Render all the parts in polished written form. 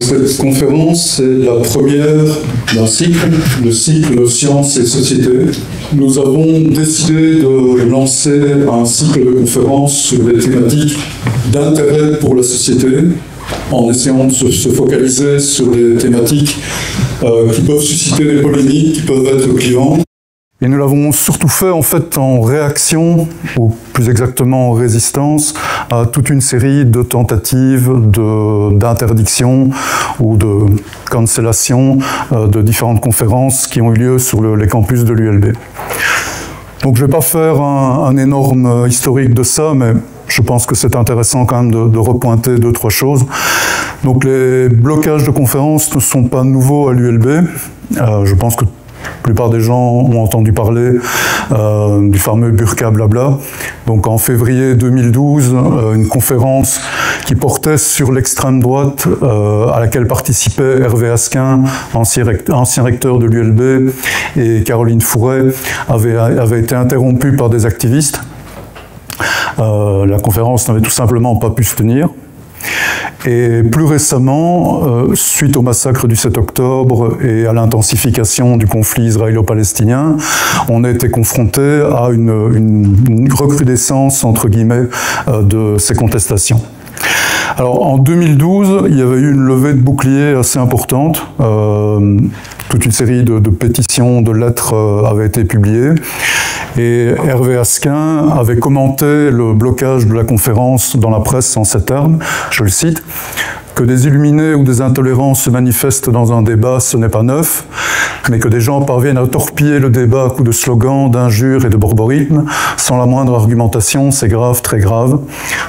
Cette conférence est la première d'un cycle, le cycle Sciences et Société. Nous avons décidé de lancer un cycle de conférences sur des thématiques d'intérêt pour la société, en essayant de se focaliser sur des thématiques qui peuvent susciter des polémiques, qui peuvent être clivantes. Et nous l'avons surtout fait en fait en réaction, ou plus exactement en résistance, à toute une série de tentatives d'interdiction ou de cancellation de différentes conférences qui ont eu lieu sur les campus de l'ULB. Donc je ne vais pas faire un énorme historique de ça, mais je pense que c'est intéressant quand même de repointer deux, trois choses. Donc les blocages de conférences ne sont pas nouveaux à l'ULB. Je pense que la plupart des gens ont entendu parler du fameux burqa blabla. Donc en février 2012, une conférence qui portait sur l'extrême droite, à laquelle participaient Hervé Asquin, ancien recteur de l'ULB, et Caroline Fouret, avait été interrompue par des activistes. La conférence n'avait tout simplement pas pu se tenir. Et plus récemment, suite au massacre du 7 octobre et à l'intensification du conflit israélo-palestinien, on a été confronté à une recrudescence, entre guillemets, de ces contestations. Alors en 2012, il y avait eu une levée de bouclier assez importante. Toute une série de pétitions, de lettres avaient été publiées. Et Hervé Asquin avait commenté le blocage de la conférence dans la presse en ces termes, je le cite, « Que des illuminés ou des intolérants se manifestent dans un débat, ce n'est pas neuf, mais que des gens parviennent à torpiller le débat à coups de slogans, d'injures et de borborisme, sans la moindre argumentation, c'est grave, très grave.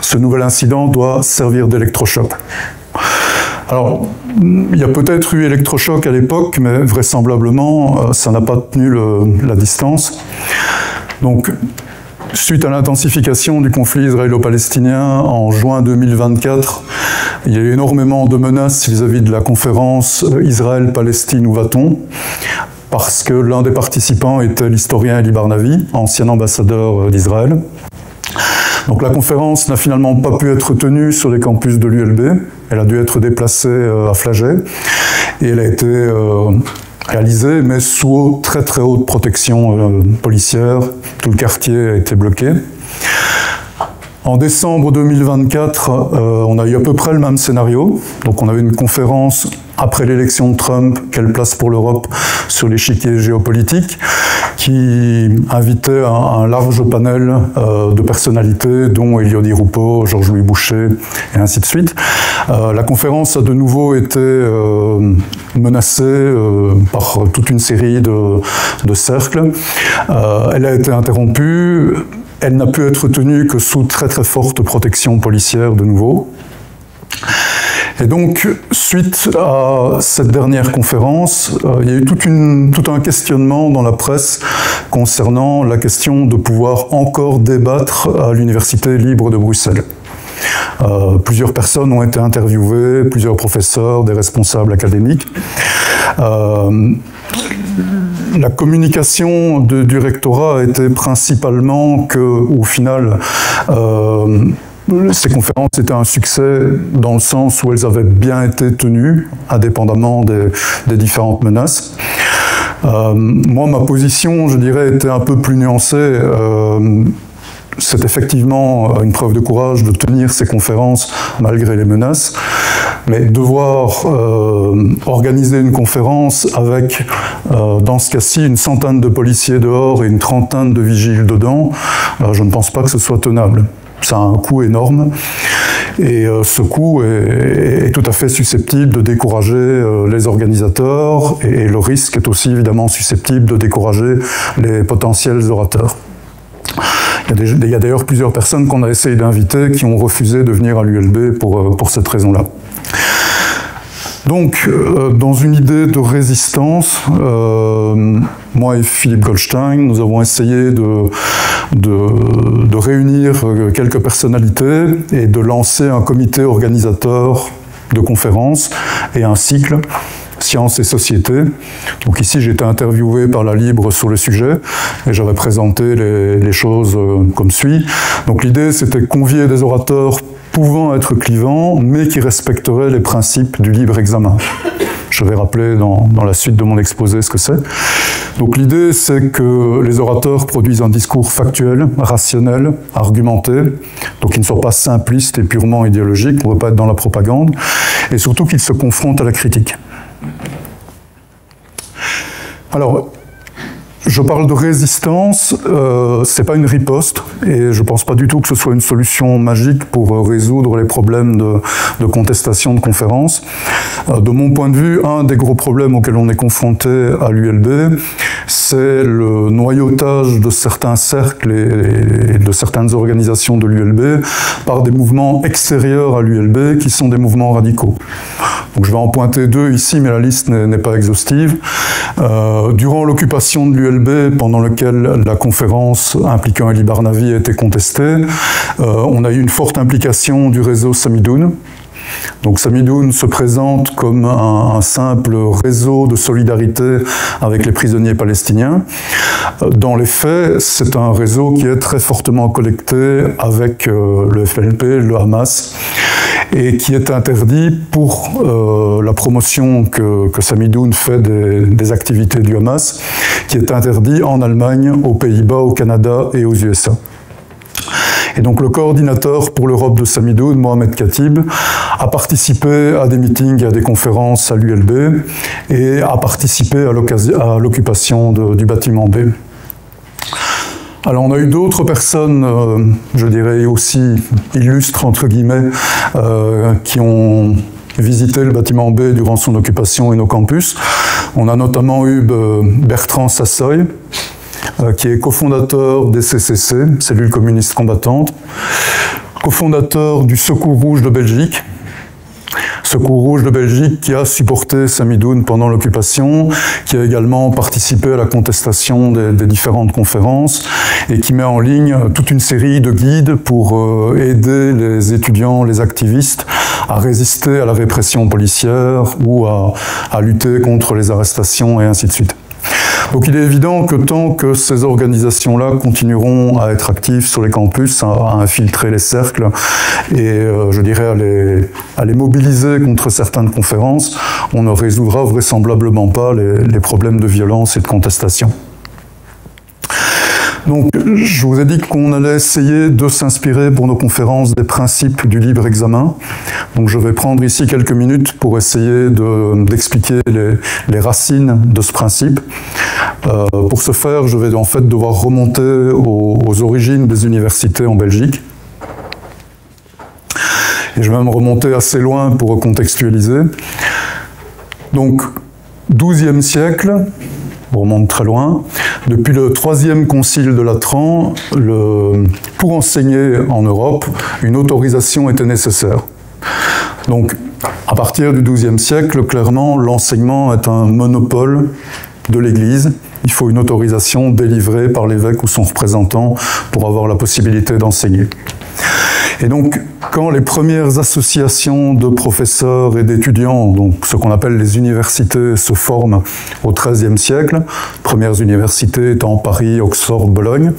Ce nouvel incident doit servir d'électrochoc. » Alors, il y a peut-être eu électrochoc à l'époque, mais vraisemblablement, ça n'a pas tenu la distance. Donc, suite à l'intensification du conflit israélo-palestinien en juin 2024, il y a eu énormément de menaces vis-à-vis de la conférence Israël-Palestine, où va-t-on ? Parce que l'un des participants était l'historien Elie Barnavi, ancien ambassadeur d'Israël. Donc la conférence n'a finalement pas pu être tenue sur les campus de l'ULB. Elle a dû être déplacée à Flagey. Et elle a été réalisée, mais sous très très haute protection policière. Tout le quartier a été bloqué. En décembre 2024, on a eu à peu près le même scénario. Donc on avait une conférence après l'élection de Trump, quelle place pour l'Europe sur l'échiquier géopolitique, qui invitait un large panel de personnalités, dont Elio Di Rupo, Georges-Louis Boucher, et ainsi de suite. La conférence a de nouveau été menacée par toute une série de cercles. Elle a été interrompue. Elle n'a pu être tenue que sous très très forte protection policière de nouveau. Et donc, suite à cette dernière conférence, il y a eu tout un questionnement dans la presse concernant la question de pouvoir encore débattre à l'Université libre de Bruxelles. Plusieurs personnes ont été interviewées, plusieurs professeurs, des responsables académiques. La communication du rectorat a été principalement qu'au final, ces conférences étaient un succès dans le sens où elles avaient bien été tenues, indépendamment des différentes menaces. Moi, ma position, je dirais, était un peu plus nuancée. C'est effectivement une preuve de courage de tenir ces conférences malgré les menaces, mais devoir organiser une conférence avec, dans ce cas-ci, une centaine de policiers dehors et une trentaine de vigiles dedans, je ne pense pas que ce soit tenable. Ça a un coût énorme, et ce coût est tout à fait susceptible de décourager les organisateurs, et le risque est aussi évidemment susceptible de décourager les potentiels orateurs. Il y a d'ailleurs plusieurs personnes qu'on a essayé d'inviter qui ont refusé de venir à l'ULB pour cette raison-là. Donc, dans une idée de résistance, moi et Philippe Goldstein, nous avons essayé de réunir quelques personnalités et de lancer un comité organisateur de conférences et un cycle sciences et société. Donc ici, j'ai été interviewé par la Libre sur le sujet et j'avais présenté les choses comme suit. Donc l'idée, c'était de convier des orateurs pouvant être clivants, mais qui respecteraient les principes du libre examen. Je vais rappeler dans la suite de mon exposé ce que c'est. Donc l'idée, c'est que les orateurs produisent un discours factuel, rationnel, argumenté, donc qui ne soit pas simpliste et purement idéologique, on ne veut pas être dans la propagande, et surtout qu'ils se confrontent à la critique. Alors, je parle de résistance, c'est pas une riposte, et je pense pas du tout que ce soit une solution magique pour résoudre les problèmes de contestation de conférences. De mon point de vue, un des gros problèmes auxquels on est confronté à l'ULB, c'est le noyautage de certains cercles et de certaines organisations de l'ULB par des mouvements extérieurs à l'ULB qui sont des mouvements radicaux. Donc je vais en pointer deux ici, mais la liste n'est pas exhaustive. Durant l'occupation de l'ULB, pendant laquelle la conférence impliquant Elie Barnavi a été contestée, on a eu une forte implication du réseau Samidoun. Donc Samidoun se présente comme un simple réseau de solidarité avec les prisonniers palestiniens. Dans les faits, c'est un réseau qui est très fortement connecté avec le FLP, le Hamas, et qui est interdit pour la promotion que Samidoun fait des activités du Hamas, qui est interdit en Allemagne, aux Pays-Bas, au Canada et aux USA. Et donc le coordinateur pour l'Europe de Samidoun, Mohamed Khatib, a participé à des meetings et à des conférences à l'ULB et a participé à l'occupation du bâtiment B. Alors on a eu d'autres personnes, je dirais aussi illustres entre guillemets, qui ont visité le bâtiment B durant son occupation et nos campus. On a notamment eu Bertrand Sassoy, qui est cofondateur des CCC, Cellules communistes combattantes, cofondateur du Secours Rouge de Belgique, Secours Rouge de Belgique qui a supporté Samidoun pendant l'occupation, qui a également participé à la contestation des différentes conférences et qui met en ligne toute une série de guides pour aider les étudiants, les activistes à résister à la répression policière ou à lutter contre les arrestations et ainsi de suite. Donc il est évident que tant que ces organisations-là continueront à être actives sur les campus, à infiltrer les cercles et je dirais à les mobiliser contre certaines conférences, on ne résoudra vraisemblablement pas les problèmes de violence et de contestation. Donc, je vous ai dit qu'on allait essayer de s'inspirer pour nos conférences des principes du libre examen. Donc, je vais prendre ici quelques minutes pour essayer d'expliquer les racines de ce principe. Pour ce faire, je vais en fait devoir remonter aux origines des universités en Belgique. Et je vais même remonter assez loin pour recontextualiser. Donc, XIIe siècle, on remonte très loin. Depuis le 3e concile de Latran, pour enseigner en Europe, une autorisation était nécessaire. Donc, à partir du XIIe siècle, clairement, l'enseignement est un monopole de l'Église. Il faut une autorisation délivrée par l'évêque ou son représentant pour avoir la possibilité d'enseigner. Et donc, quand les premières associations de professeurs et d'étudiants, donc ce qu'on appelle les universités, se forment au XIIIe siècle, premières universités étant Paris, Oxford, Bologne,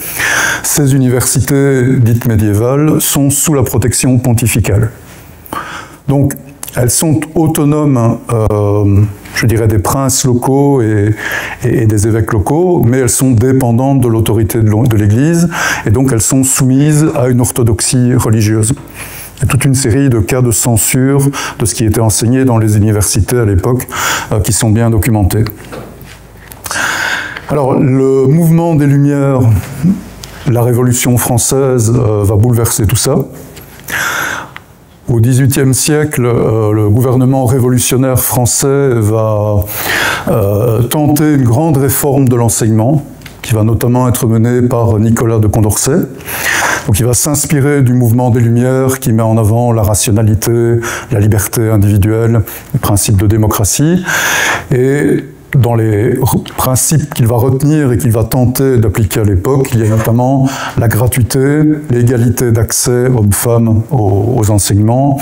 ces universités dites médiévales sont sous la protection pontificale. Donc, elles sont autonomes, je dirais, des princes locaux et des évêques locaux, mais elles sont dépendantes de l'autorité de l'Église, et donc elles sont soumises à une orthodoxie religieuse. Il y a toute une série de cas de censure de ce qui était enseigné dans les universités à l'époque, qui sont bien documentés. Alors, le mouvement des Lumières, la Révolution française, va bouleverser tout ça. Au XVIIIe siècle, le gouvernement révolutionnaire français va tenter une grande réforme de l'enseignement, qui va notamment être menée par Nicolas de Condorcet. Donc il va s'inspirer du mouvement des Lumières qui met en avant la rationalité, la liberté individuelle, le principe de démocratie. Et dans les principes qu'il va retenir et qu'il va tenter d'appliquer à l'époque, il y a notamment la gratuité, l'égalité d'accès hommes-femmes aux enseignements,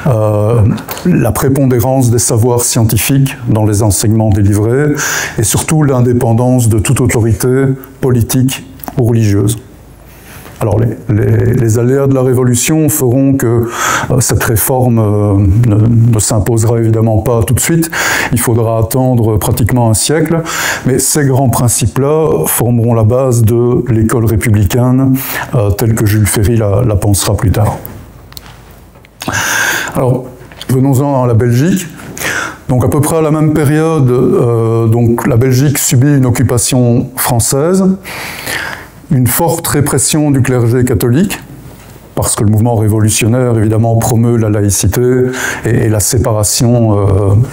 la prépondérance des savoirs scientifiques dans les enseignements délivrés, et surtout l'indépendance de toute autorité politique ou religieuse. Alors les aléas de la Révolution feront que cette réforme ne s'imposera évidemment pas tout de suite. Il faudra attendre pratiquement un siècle, mais ces grands principes-là formeront la base de l'école républicaine telle que Jules Ferry la pensera plus tard. Alors, venons-en à la Belgique. Donc à peu près à la même période, donc la Belgique subit une occupation française, une forte répression du clergé catholique, parce que le mouvement révolutionnaire, évidemment, promeut la laïcité et la séparation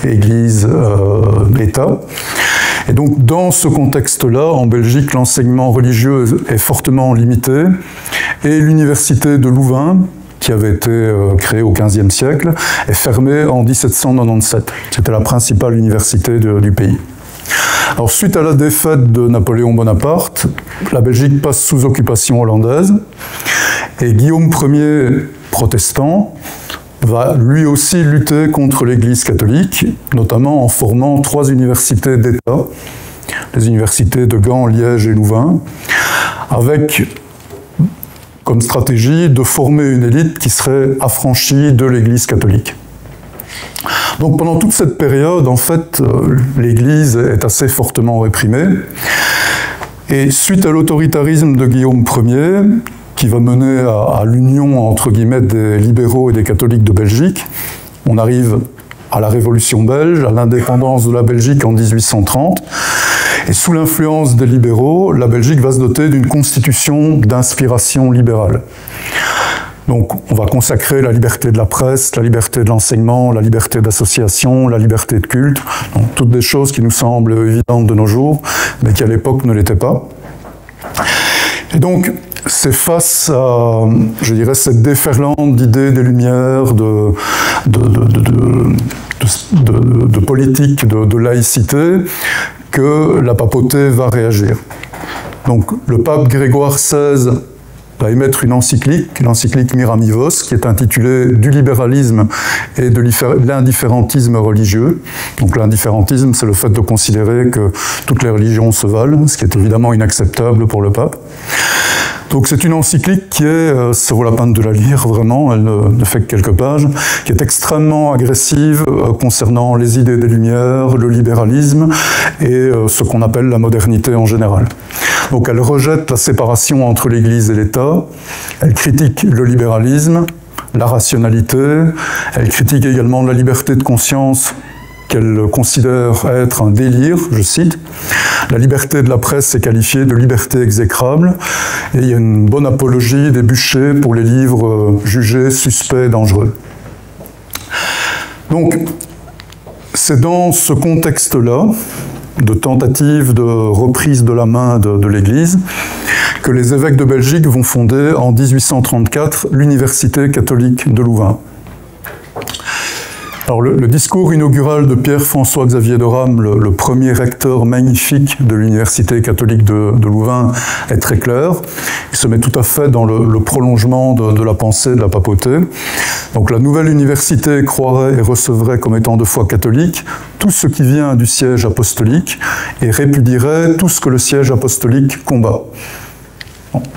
Église-État. Et donc, dans ce contexte-là, en Belgique, l'enseignement religieux est fortement limité, et l'université de Louvain, qui avait été créée au XVe siècle, est fermée en 1797. C'était la principale université du pays. Alors, suite à la défaite de Napoléon Bonaparte, la Belgique passe sous occupation hollandaise et Guillaume Ier, protestant, va lui aussi lutter contre l'Église catholique, notamment en formant 3 universités d'État, les universités de Gand, Liège et Louvain, avec comme stratégie de former une élite qui serait affranchie de l'Église catholique. Donc pendant toute cette période, en fait, l'Église est assez fortement réprimée. Et suite à l'autoritarisme de Guillaume Ier, qui va mener à l'union, entre guillemets, des libéraux et des catholiques de Belgique, on arrive à la Révolution belge, à l'indépendance de la Belgique en 1830. Et sous l'influence des libéraux, la Belgique va se doter d'une constitution d'inspiration libérale. Donc, on va consacrer la liberté de la presse, la liberté de l'enseignement, la liberté d'association, la liberté de culte, donc toutes des choses qui nous semblent évidentes de nos jours, mais qui à l'époque ne l'étaient pas. Et donc, c'est face à, je dirais, cette déferlante d'idées des Lumières, de politique, de laïcité, que la papauté va réagir. Donc, le pape Grégoire XVI va émettre une encyclique, l'encyclique Miramivos, qui est intitulée « Du libéralisme et de l'indifférentisme religieux ». Donc l'indifférentisme, c'est le fait de considérer que toutes les religions se valent, ce qui est évidemment inacceptable pour le pape. Donc c'est une encyclique qui est, ça vaut la peine de la lire vraiment, elle ne fait que quelques pages, qui est extrêmement agressive concernant les idées des Lumières, le libéralisme et ce qu'on appelle la modernité en général. Donc elle rejette la séparation entre l'Église et l'État, elle critique le libéralisme, la rationalité, elle critique également la liberté de conscience qu'elle considère être un délire, je cite. La liberté de la presse est qualifiée de liberté exécrable, et il y a une bonne apologie des bûchers pour les livres jugés suspects, dangereux. Donc, c'est dans ce contexte-là, de tentative de reprise de la main de l'Église, que les évêques de Belgique vont fonder en 1834 l'Université catholique de Louvain. Alors le discours inaugural de Pierre-François-Xavier de Rame, le premier recteur magnifique de l'Université catholique de Louvain, est très clair. Il se met tout à fait dans le prolongement de la pensée de la papauté. Donc la nouvelle université croirait et recevrait comme étant de foi catholique tout ce qui vient du siège apostolique et répudierait tout ce que le siège apostolique combat.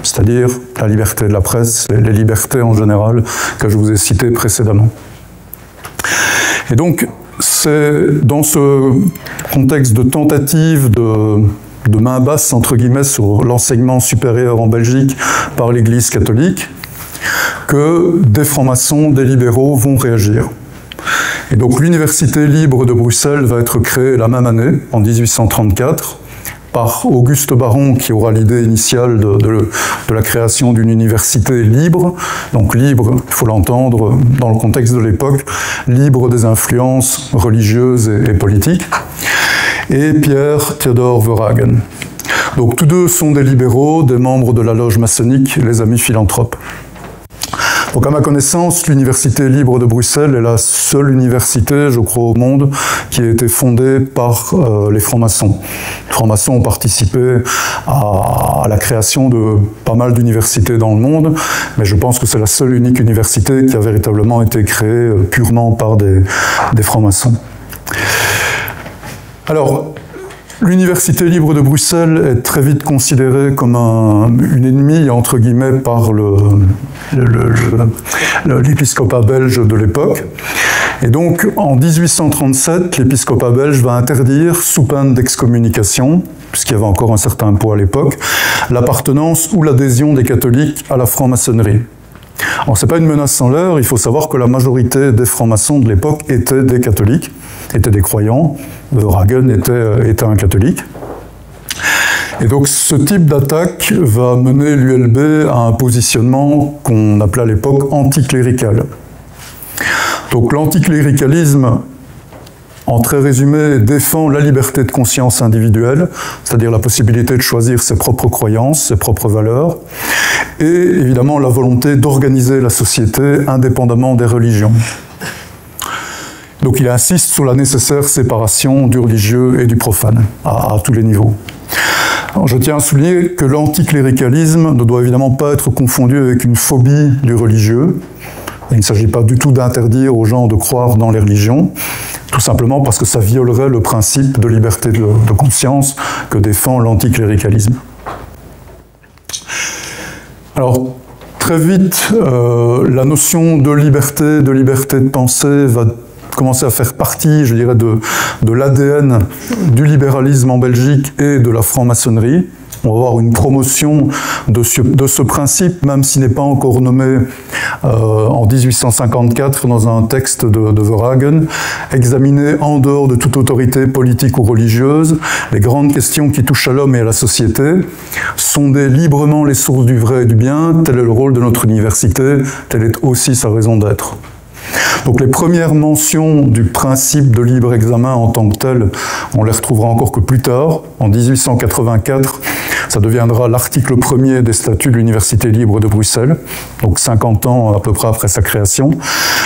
C'est-à-dire la liberté de la presse, les libertés en général que je vous ai citées précédemment. Et donc, c'est dans ce contexte de tentative de main basse, entre guillemets, sur l'enseignement supérieur en Belgique par l'Église catholique, que des francs-maçons, des libéraux vont réagir. Et donc, l'Université libre de Bruxelles va être créée la même année, en 1834, par Auguste Baron, qui aura l'idée initiale de la création d'une université libre. Donc libre, il faut l'entendre dans le contexte de l'époque, libre des influences religieuses et politiques. Et Pierre Theodor Verhagen. Donc tous deux sont des libéraux, des membres de la loge maçonnique, les Amis Philanthropes. Donc à ma connaissance, l'Université libre de Bruxelles est la seule université, je crois, au monde qui a été fondée par les francs-maçons. Les francs-maçons ont participé à la création de pas mal d'universités dans le monde, mais je pense que c'est la seule unique université qui a véritablement été créée purement par des francs-maçons. Alors, l'Université libre de Bruxelles est très vite considérée comme une ennemie, entre guillemets, par l'épiscopat belge de l'époque. Et donc, en 1837, l'épiscopat belge va interdire, sous peine d'excommunication, puisqu'il y avait encore un certain poids à l'époque, l'appartenance ou l'adhésion des catholiques à la franc-maçonnerie. Alors, ce n'est pas une menace sans l'air, il faut savoir que la majorité des francs-maçons de l'époque étaient des catholiques, étaient des croyants. Verhagen était un catholique. Et donc ce type d'attaque va mener l'ULB à un positionnement qu'on appelait à l'époque anticlérical. Donc l'anticléricalisme, en très résumé, défend la liberté de conscience individuelle, c'est-à-dire la possibilité de choisir ses propres croyances, ses propres valeurs, et évidemment la volonté d'organiser la société indépendamment des religions. Donc il insiste sur la nécessaire séparation du religieux et du profane, à tous les niveaux. Alors, je tiens à souligner que l'anticléricalisme ne doit évidemment pas être confondu avec une phobie du religieux. Il ne s'agit pas du tout d'interdire aux gens de croire dans les religions, tout simplement parce que ça violerait le principe de liberté de conscience que défend l'anticléricalisme. Alors, très vite, la notion de liberté de pensée va commencer à faire partie, je dirais, de l'ADN du libéralisme en Belgique et de la franc-maçonnerie. On va voir une promotion de ce principe, même s'il n'est pas encore nommé en 1854 dans un texte de Verhagen, examiné en dehors de toute autorité politique ou religieuse, les grandes questions qui touchent à l'homme et à la société, sonder librement les sources du vrai et du bien, tel est le rôle de notre université, telle est aussi sa raison d'être. Donc les premières mentions du principe de libre examen en tant que tel, on les retrouvera encore que plus tard, en 1884, ça deviendra l'article 1er des statuts de l'Université libre de Bruxelles, donc 50 ans à peu près après sa création.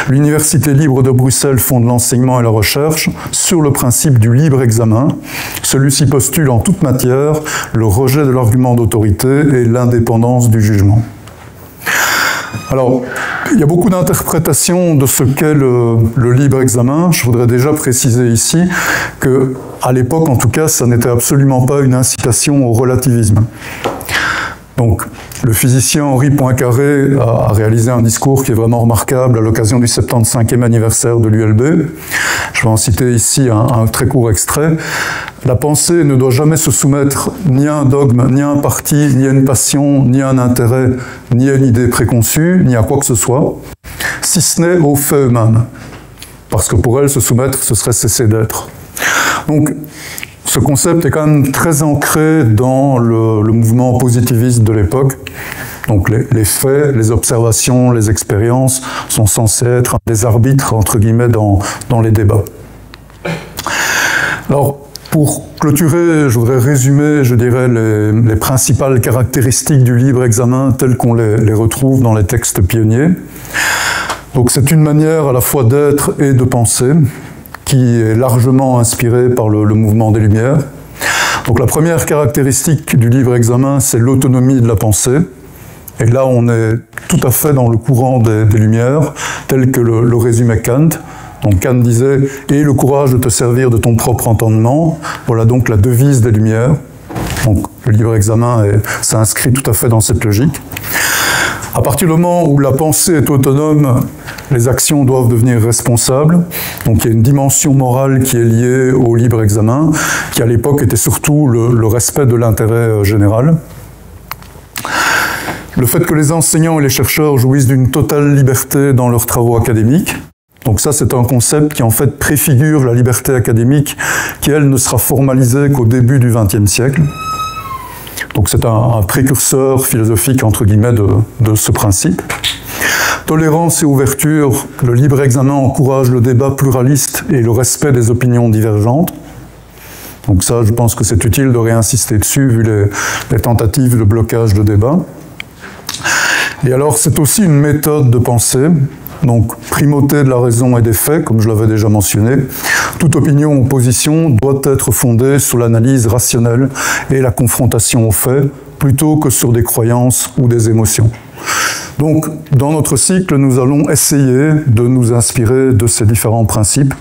L'Université libre de Bruxelles fonde l'enseignement et la recherche sur le principe du libre examen. Celui-ci postule en toute matière le rejet de l'argument d'autorité et l'indépendance du jugement. Alors, il y a beaucoup d'interprétations de ce qu'est le libre examen. Je voudrais déjà préciser ici que, à l'époque en tout cas, ça n'était absolument pas une incitation au relativisme. Donc, le physicien Henri Poincaré a réalisé un discours qui est vraiment remarquable à l'occasion du 75e anniversaire de l'ULB. Je vais en citer ici un très court extrait. La pensée ne doit jamais se soumettre ni à un dogme, ni à un parti, ni à une passion, ni à un intérêt, ni à une idée préconçue, ni à quoi que ce soit, si ce n'est aux faits eux-mêmes. Parce que pour elle, se soumettre, ce serait cesser d'être. Donc, ce concept est quand même très ancré dans le mouvement positiviste de l'époque. Donc les faits, les observations, les expériences sont censés être des arbitres, entre guillemets, dans les débats. Alors, pour clôturer, je voudrais résumer, je dirais, les principales caractéristiques du libre examen telles qu'on les retrouve dans les textes pionniers. Donc c'est une manière à la fois d'être et de penser, qui est largement inspiré par le mouvement des Lumières. Donc la première caractéristique du libre examen, c'est l'autonomie de la pensée. Et là, on est tout à fait dans le courant des Lumières, tel que le résumait Kant. Donc Kant disait « Aie le courage de te servir de ton propre entendement ». Voilà donc la devise des Lumières. Donc le libre examen s'inscrit tout à fait dans cette logique. À partir du moment où la pensée est autonome, les actions doivent devenir responsables. Donc il y a une dimension morale qui est liée au libre examen, qui à l'époque était surtout le respect de l'intérêt général. Le fait que les enseignants et les chercheurs jouissent d'une totale liberté dans leurs travaux académiques. Donc ça, c'est un concept qui en fait préfigure la liberté académique, qui elle ne sera formalisée qu'au début du XXe siècle. Donc c'est un précurseur philosophique, entre guillemets, de ce principe. Tolérance et ouverture, le libre examen encourage le débat pluraliste et le respect des opinions divergentes. Donc ça, je pense que c'est utile de réinsister dessus, vu les tentatives de blocage de débat. Et alors, c'est aussi une méthode de pensée. Donc, primauté de la raison et des faits, comme je l'avais déjà mentionné. Toute opinion ou position doit être fondée sur l'analyse rationnelle et la confrontation aux faits, plutôt que sur des croyances ou des émotions. Donc, dans notre cycle, nous allons essayer de nous inspirer de ces différents principes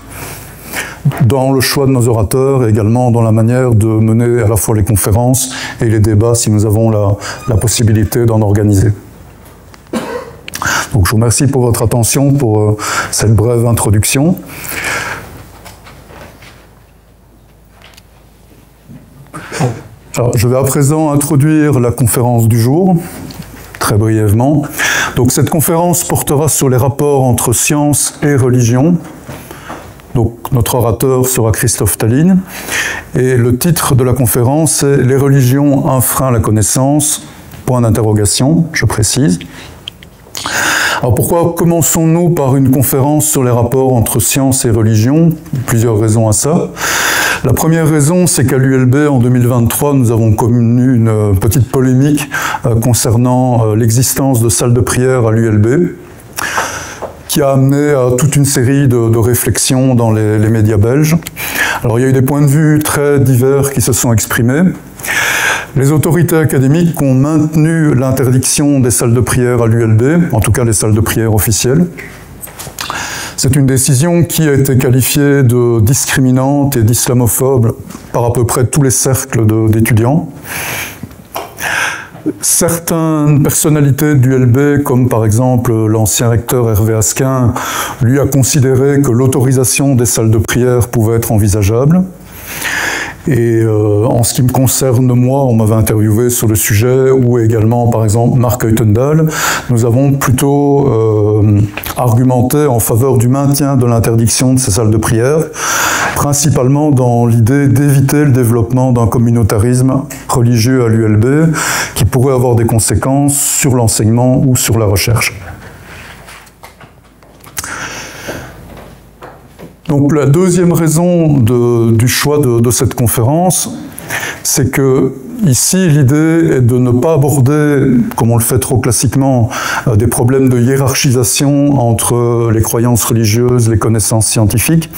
dans le choix de nos orateurs et également dans la manière de mener à la fois les conférences et les débats si nous avons la possibilité d'en organiser. Donc je vous remercie pour votre attention pour cette brève introduction. Alors, je vais à présent introduire la conférence du jour, très brièvement. Donc cette conférence portera sur les rapports entre science et religion. Donc, notre orateur sera Christophe Tallien, et le titre de la conférence est « Les religions, un frein à la connaissance ?» point d'interrogation, je précise. Alors pourquoi commençons-nous par une conférence sur les rapports entre science et religion? Plusieurs raisons à ça. La première raison, c'est qu'à l'ULB, en 2023, nous avons connu une petite polémique concernant l'existence de salles de prière à l'ULB, qui a amené à toute une série de réflexions dans les médias belges. Alors il y a eu des points de vue très divers qui se sont exprimés. Les autorités académiques ont maintenu l'interdiction des salles de prière à l'ULB, en tout cas les salles de prière officielles. C'est une décision qui a été qualifiée de discriminante et d'islamophobe par à peu près tous les cercles d'étudiants. Certaines personnalités du LB, comme par exemple l'ancien recteur Hervé Asquin, lui a considéré que l'autorisation des salles de prière pouvait être envisageable. Et en ce qui me concerne, moi, on m'avait interviewé sur le sujet, ou également, par exemple, Marc Heutendal, nous avons plutôt argumenté en faveur du maintien de l'interdiction de ces salles de prière, principalement dans l'idée d'éviter le développement d'un communautarisme religieux à l'ULB, qui pourrait avoir des conséquences sur l'enseignement ou sur la recherche. Donc la deuxième raison du choix de cette conférence, c'est que ici l'idée est de ne pas aborder, comme on le fait trop classiquement, des problèmes de hiérarchisation entre les croyances religieuses, les connaissances scientifiques.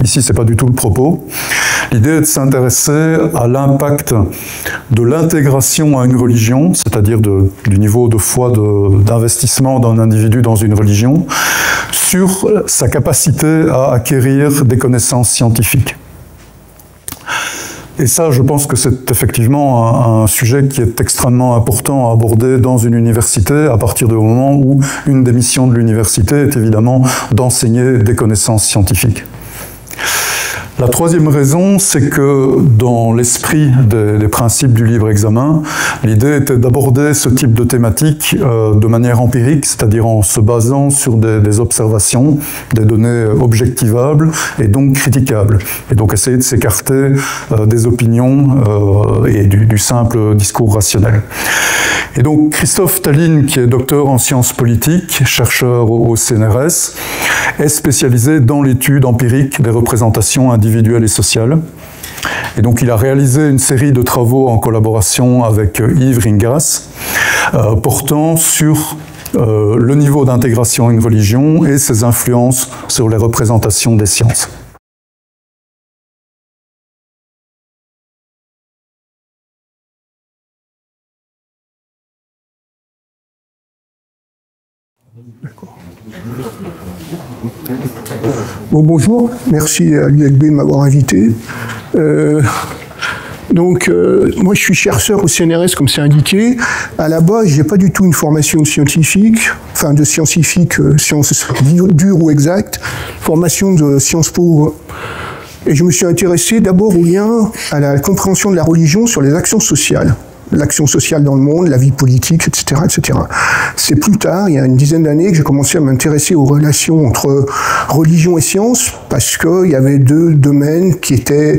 Ici, ce n'est pas du tout le propos. L'idée est de s'intéresser à l'impact de l'intégration à une religion, c'est-à-dire du niveau de foi, d'investissement d'un individu dans une religion, sur sa capacité à acquérir des connaissances scientifiques. Et ça, je pense que c'est effectivement un sujet qui est extrêmement important à aborder dans une université à partir du moment où une des missions de l'université est évidemment d'enseigner des connaissances scientifiques. La troisième raison, c'est que dans l'esprit des principes du livre examen, l'idée était d'aborder ce type de thématique de manière empirique, c'est-à-dire en se basant sur des observations, des données objectivables et donc critiquables. Et donc essayer de s'écarter des opinions et du simple discours rationnel. Et donc Christophe Tallien, qui est docteur en sciences politiques, chercheur au CNRS, est spécialisé dans l'étude empirique des représentations individuelles et sociales. Et donc il a réalisé une série de travaux en collaboration avec Yves Ringas, portant sur le niveau d'intégration à une religion et ses influences sur les représentations des sciences. D'accord. Bon, bonjour, merci à l'ULB de m'avoir invité. Moi je suis chercheur au CNRS comme c'est indiqué. À la base, j'ai pas du tout une formation scientifique, enfin de scientifique, sciences dures ou exactes, formation de Sciences Po. Et je me suis intéressé d'abord au lien à la compréhension de la religion sur les actions sociales. L'action sociale dans le monde, la vie politique, etc., etc. C'est plus tard, il y a une dizaine d'années, que j'ai commencé à m'intéresser aux relations entre religion et science, parce qu'il y avait deux domaines qui étaient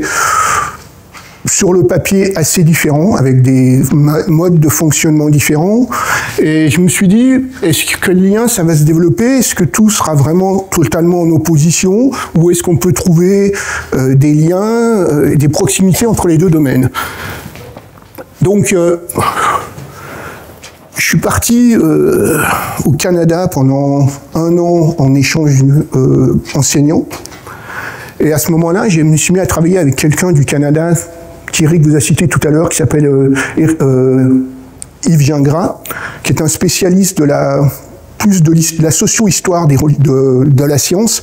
sur le papier assez différents, avec des modes de fonctionnement différents. Et je me suis dit, est-ce que le lien, ça va se développer? Est-ce que tout sera vraiment totalement en opposition? Ou est-ce qu'on peut trouver des liens, des proximités entre les deux domaines? Donc, je suis parti au Canada pendant 1 an en échange enseignant. Et à ce moment-là, je me suis mis à travailler avec quelqu'un du Canada, qu'Éric vous a cité tout à l'heure, qui s'appelle Yves Gingras, qui est un spécialiste de la socio-histoire de la science.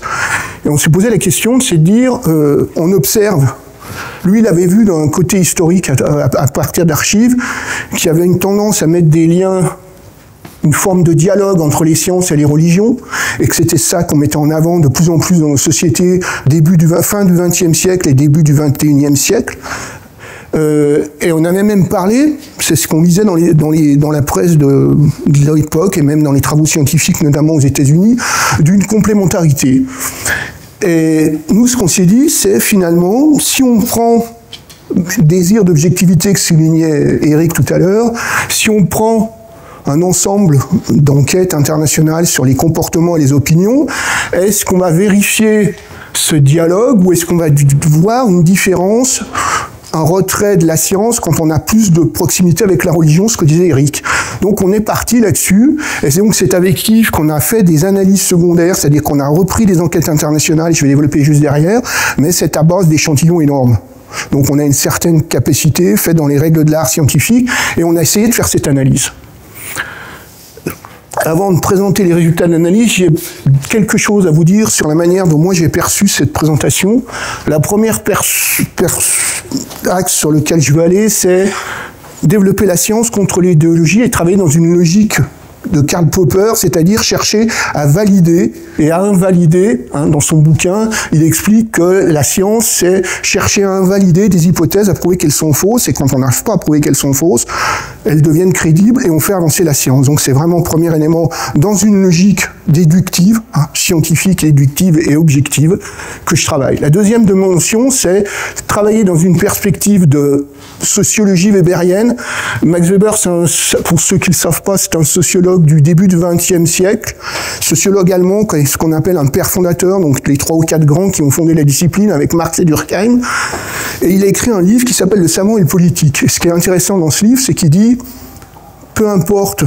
Et on s'est posé la question de se dire, on observe. Lui, il avait vu d'un côté historique, à partir d'archives, qu'il y avait une tendance à mettre des liens, une forme de dialogue entre les sciences et les religions, et que c'était ça qu'on mettait en avant de plus en plus dans nos sociétés, fin du XXe siècle et début du XXIe siècle. Et on avait même parlé, c'est ce qu'on lisait dans la presse de l'époque, et même dans les travaux scientifiques, notamment aux États-Unis, d'une complémentarité. Et nous, ce qu'on s'est dit, c'est finalement, si on prend le désir d'objectivité que soulignait Éric tout à l'heure, si on prend un ensemble d'enquêtes internationales sur les comportements et les opinions, est-ce qu'on va vérifier ce dialogue ou est-ce qu'on va voir une différence, un retrait de la science quand on a plus de proximité avec la religion, ce que disait Éric. Donc on est parti là-dessus, et c'est avec Yves qu'on a fait des analyses secondaires, c'est-à-dire qu'on a repris des enquêtes internationales, je vais développer juste derrière, mais c'est à base d'échantillons énormes. Donc on a une certaine capacité faite dans les règles de l'art scientifique, et on a essayé de faire cette analyse. Avant de présenter les résultats de l'analyse, j'ai quelque chose à vous dire sur la manière dont moi j'ai perçu cette présentation. La première axe sur lequel je veux aller, c'est développer la science contre l'idéologie et travailler dans une logique de Karl Popper, c'est-à-dire chercher à valider et à invalider. Dans son bouquin, il explique que la science, c'est chercher à invalider des hypothèses, à prouver qu'elles sont fausses, et quand on n'arrive pas à prouver qu'elles sont fausses, elles deviennent crédibles et on fait avancer la science. Donc c'est vraiment le premier élément dans une logique déductive, scientifique, déductive et objective, que je travaille. La deuxième dimension, c'est travailler dans une perspective de sociologie weberienne. Max Weber, pour ceux qui ne le savent pas, c'est un sociologue du début du XXe siècle, sociologue allemand, ce qu'on appelle un père fondateur, donc les 3 ou 4 grands qui ont fondé la discipline avec Marx et Durkheim. Et il a écrit un livre qui s'appelle Le savant et le politique. Et ce qui est intéressant dans ce livre, c'est qu'il dit, peu importe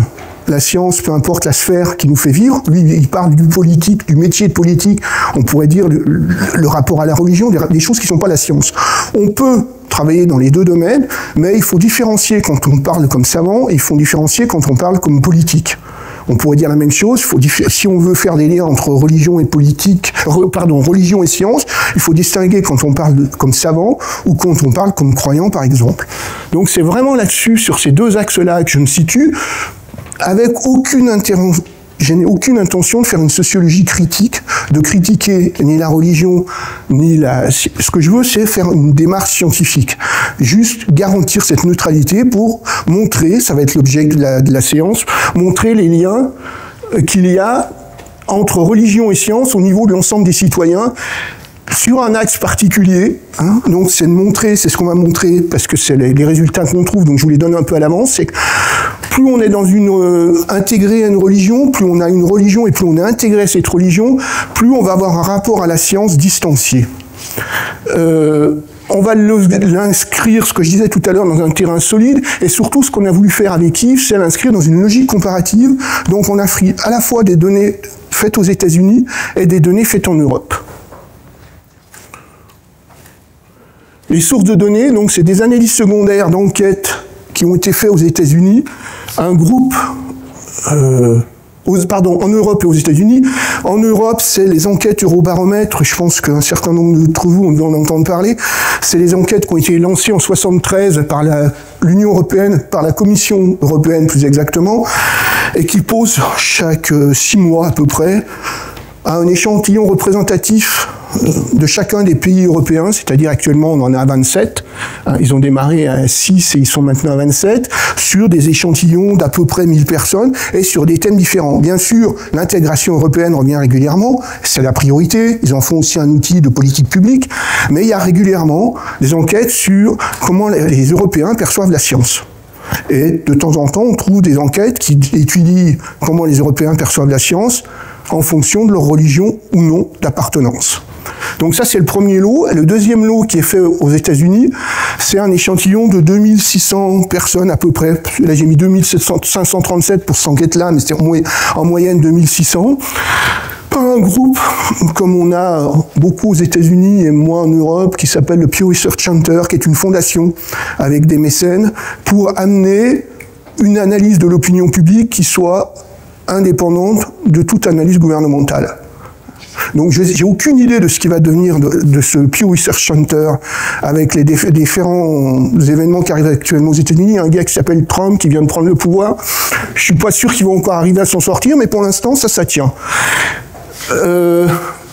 la science, peu importe la sphère qui nous fait vivre, lui il parle du politique, du métier de politique, on pourrait dire le rapport à la religion, des choses qui ne sont pas la science. On peut travailler dans les deux domaines, mais il faut différencier quand on parle comme savant, et il faut différencier quand on parle comme politique. On pourrait dire la même chose, si on veut faire des liens entre religion et religion et science, il faut distinguer quand on parle comme savant ou quand on parle comme croyant, par exemple. Donc c'est vraiment là-dessus, sur ces deux axes-là que je me situe, avec je n'ai aucune intention de faire une sociologie critique, de critiquer ni la religion, ni ce que je veux, c'est faire une démarche scientifique. Juste garantir cette neutralité pour montrer, ça va être l'objet de la séance, montrer les liens qu'il y a entre religion et science au niveau de l'ensemble des citoyens, sur un axe particulier. Donc c'est de montrer, c'est ce qu'on va montrer, parce que c'est les résultats qu'on trouve, donc je vous les donne un peu à l'avance, c'est que plus on est intégré à une religion, plus on a une religion et plus on est intégré à cette religion, plus on va avoir un rapport à la science distancié. On va l'inscrire, ce que je disais tout à l'heure, dans un terrain solide, et surtout ce qu'on a voulu faire avec Yves, c'est l'inscrire dans une logique comparative. Donc on a pris à la fois des données faites aux États-Unis et des données faites en Europe. Les sources de données, donc c'est des analyses secondaires d'enquêtes qui ont été faites aux États-Unis. Un groupe, en Europe et aux États-Unis. En Europe, c'est les enquêtes Eurobaromètre. Je pense qu'un certain nombre d'entre vous en entendent parler. C'est les enquêtes qui ont été lancées en 1973 par l'Union européenne, par la Commission européenne plus exactement, et qui posent chaque 6 mois à peu près un échantillon représentatif de chacun des pays européens, c'est-à-dire actuellement on en a 27, ils ont démarré à 6 et ils sont maintenant à 27, sur des échantillons d'à peu près 1000 personnes et sur des thèmes différents. Bien sûr, l'intégration européenne revient régulièrement, c'est la priorité, ils en font aussi un outil de politique publique, mais il y a régulièrement des enquêtes sur comment les Européens perçoivent la science. Et de temps en temps, on trouve des enquêtes qui étudient comment les Européens perçoivent la science en fonction de leur religion ou non d'appartenance. Donc ça, c'est le premier lot. Et le deuxième lot qui est fait aux États-Unis, c'est un échantillon de 2600 personnes à peu près. Là, j'ai mis 2537 pour s'enquête-là, mais c'est en moyenne 2600. Un groupe, comme on a beaucoup aux États-Unis et moi en Europe, qui s'appelle le Pew Research Center, qui est une fondation avec des mécènes, pour amener une analyse de l'opinion publique qui soit indépendante de toute analyse gouvernementale. Donc j'ai aucune idée de ce qui va devenir de ce Pew Research Center avec les différents événements qui arrivent actuellement aux États-Unis. Un gars qui s'appelle Trump qui vient de prendre le pouvoir. Je suis pas sûr qu'ils vont encore arriver à s'en sortir, mais pour l'instant ça tient.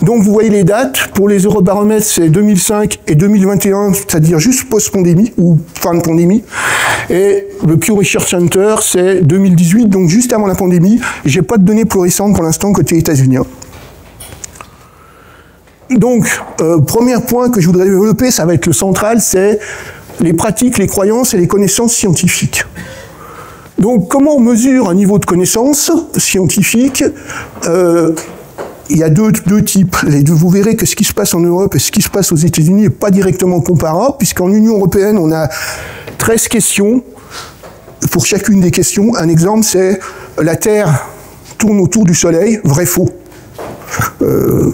Donc vous voyez les dates. Pour les Eurobaromètres, c'est 2005 et 2021, c'est-à-dire juste post-pandémie ou fin de pandémie. Et le Pew Research Center, c'est 2018, donc juste avant la pandémie. J'ai pas de données plus récentes pour l'instant côté États-Unis. Donc, premier point que je voudrais développer, ça va être le central, c'est les pratiques, les croyances et les connaissances scientifiques. Donc, comment on mesure un niveau de connaissance scientifique? Il y a deux types. Vous verrez que ce qui se passe en Europe et ce qui se passe aux États-Unis n'est pas directement comparable, puisqu'en Union européenne, on a 13 questions. Pour chacune des questions, un exemple, c'est la Terre tourne autour du Soleil, vrai-faux.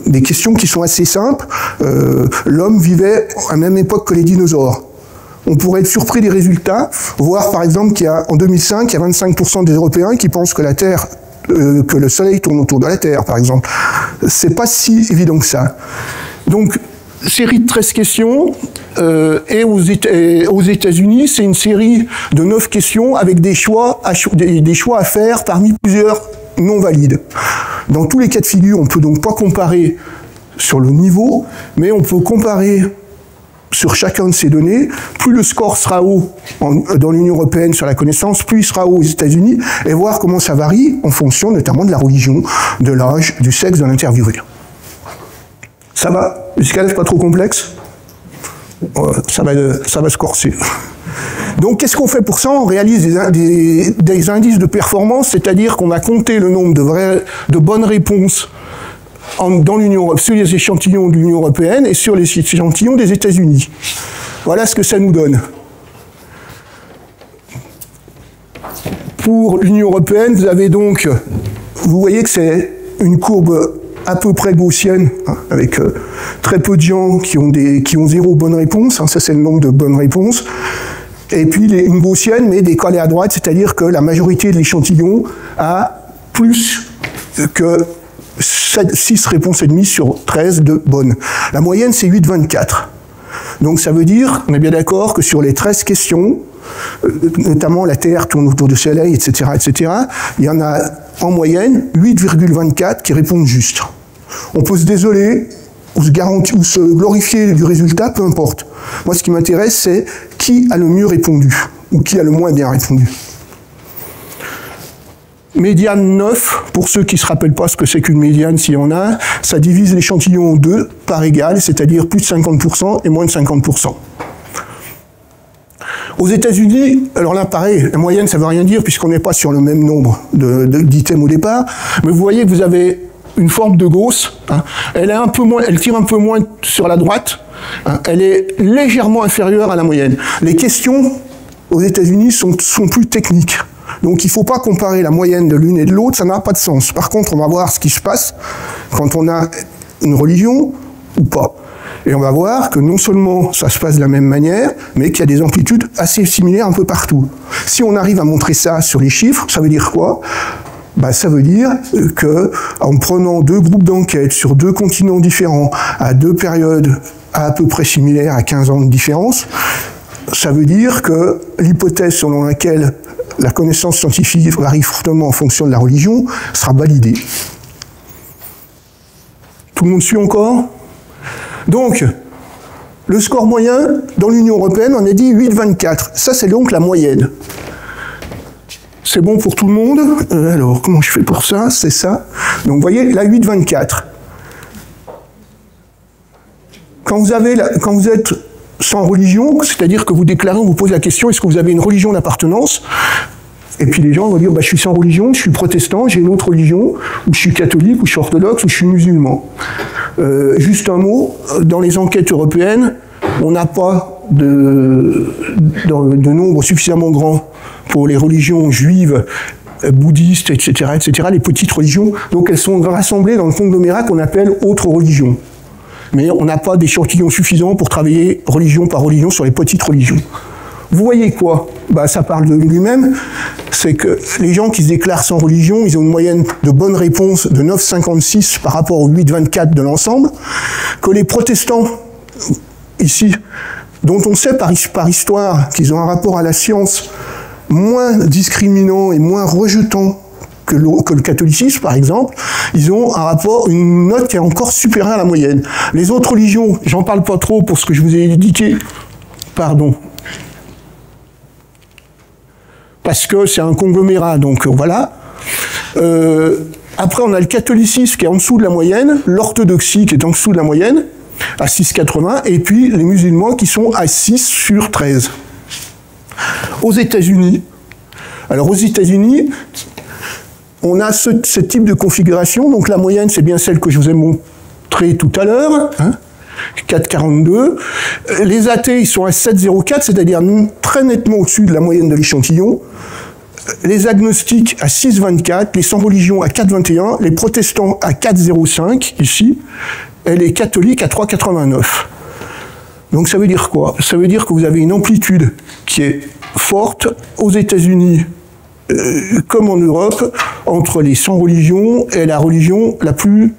Des questions qui sont assez simples. L'homme vivait à la même époque que les dinosaures. On pourrait être surpris des résultats, voir par exemple qu'en 2005, il y a 25% des Européens qui pensent que la Terre, que le Soleil tourne autour de la Terre, par exemple. C'est pas si évident que ça. Donc, série de 13 questions, et aux États-Unis, c'est une série de 9 questions avec des choix à faire parmi plusieurs non valides. Dans tous les cas de figure, on ne peut donc pas comparer sur le niveau, mais on peut comparer sur chacun de ces données. Plus le score sera haut dans l'Union européenne sur la connaissance, plus il sera haut aux États-Unis, et voir comment ça varie en fonction notamment de la religion, de l'âge, du sexe de l'interviewé. Ça va? Jusqu'à là, c'est pas trop complexe? Ça va se corser. Donc, qu'est-ce qu'on fait pour ça? On réalise des indices de performance, c'est-à-dire qu'on a compté le nombre de bonnes réponses dans l'Union européenne, sur les échantillons de l'Union européenne et sur les échantillons des États-Unis. Voilà ce que ça nous donne. Pour l'Union européenne, vous voyez que c'est une courbe à peu près gaussienne, hein, avec très peu de gens qui ont 0 bonne réponse, hein, ça c'est le nombre de bonnes réponses. Et puis une gaussienne, mais décalée à droite, c'est-à-dire que la majorité de l'échantillon a plus que 6 réponses et demie sur 13 de bonnes. La moyenne, c'est 8,24. Donc ça veut dire, on est bien d'accord, que sur les 13 questions, notamment la Terre tourne autour du Soleil, etc., il y en a en moyenne 8,24 qui répondent juste. On peut se désoler, ou se glorifier du résultat, peu importe. Moi, ce qui m'intéresse, c'est qui a le mieux répondu, ou qui a le moins bien répondu. Médiane 9, pour ceux qui ne se rappellent pas ce que c'est qu'une médiane, s'il y en a, ça divise l'échantillon en 2, par égal, c'est-à-dire plus de 50% et moins de 50%. Aux États-Unis, alors là, pareil, la moyenne, ça ne veut rien dire, puisqu'on n'est pas sur le même nombre d'items au départ, mais vous voyez que vous avez une forme de Gauss, hein, elle tire un peu moins sur la droite, hein, elle est légèrement inférieure à la moyenne. Les questions aux États-Unis sont plus techniques. Donc il ne faut pas comparer la moyenne de l'une et de l'autre, ça n'a pas de sens. Par contre, on va voir ce qui se passe quand on a une religion ou pas. Et on va voir que non seulement ça se passe de la même manière, mais qu'il y a des amplitudes assez similaires un peu partout. Si on arrive à montrer ça sur les chiffres, ça veut dire quoi? Ça veut dire qu'en prenant 2 groupes d'enquête sur 2 continents différents, à 2 périodes à peu près similaires, à 15 ans de différence, ça veut dire que l'hypothèse selon laquelle la connaissance scientifique varie fortement en fonction de la religion sera validée. Tout le monde suit encore? Donc, le score moyen dans l'Union européenne, on a dit 8,24. Ça, c'est donc la moyenne. C'est bon pour tout le monde? Alors, comment je fais pour ça? C'est ça. Donc, vous voyez, là, 8,24. Quand vous êtes sans religion, c'est-à-dire que vous déclarez, on vous pose la question, est-ce que vous avez une religion d'appartenance? Et puis les gens vont dire, je suis sans religion, je suis protestant, j'ai une autre religion, ou je suis catholique, ou je suis orthodoxe, ou je suis musulman. Juste un mot, dans les enquêtes européennes, on n'a pas de nombre suffisamment grand pour les religions juives, bouddhistes, etc., les petites religions. Donc elles sont rassemblées dans le conglomérat qu'on appelle autres religions. Mais on n'a pas d'échantillon suffisant pour travailler religion par religion sur les petites religions. Vous voyez quoi? Ça parle de lui-même. C'est que les gens qui se déclarent sans religion, ils ont une moyenne de bonnes réponses de 9,56 par rapport aux 8,24 de l'ensemble. Que les protestants, ici, dont on sait par histoire qu'ils ont un rapport à la science moins discriminant et moins rejetant que le catholicisme, par exemple, ils ont un rapport, une note qui est encore supérieure à la moyenne. Les autres religions, j'en parle pas trop pour ce que je vous ai indiqué, pardon, parce que c'est un conglomérat, donc voilà. Après, on a le catholicisme qui est en dessous de la moyenne, l'orthodoxie qui est en dessous de la moyenne, à 6,80, et puis les musulmans qui sont à 6 sur 13. Aux États-Unis, alors aux États-Unis, on a ce type de configuration, donc la moyenne, c'est bien celle que je vous ai montrée tout à l'heure, 4,42. Les athées, ils sont à 7,04, c'est-à-dire très nettement au-dessus de la moyenne de l'échantillon. Les agnostiques à 6,24, les sans religion à 4,21, les protestants à 4,05, ici, et les catholiques à 3,89. Donc ça veut dire quoi? Ça veut dire que vous avez une amplitude qui est forte aux États-Unis, comme en Europe, entre les sans religion et la religion la plus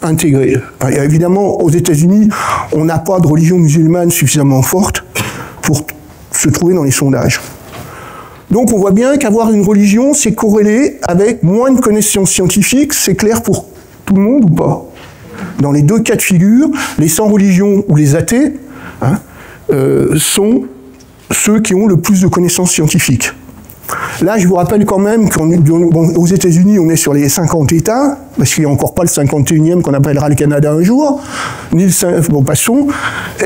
intégrée. Et évidemment, aux États-Unis, on n'a pas de religion musulmane suffisamment forte pour se trouver dans les sondages. Donc on voit bien qu'avoir une religion, c'est corrélé avec moins de connaissances scientifiques. C'est clair pour tout le monde ou pas? Dans les deux cas de figure, les sans religion ou les athées sont ceux qui ont le plus de connaissances scientifiques. Là, je vous rappelle quand même qu'aux États-Unis, on est sur les 50 États, parce qu'il n'y a encore pas le 51e qu'on appellera le Canada un jour, ni le bon, passons.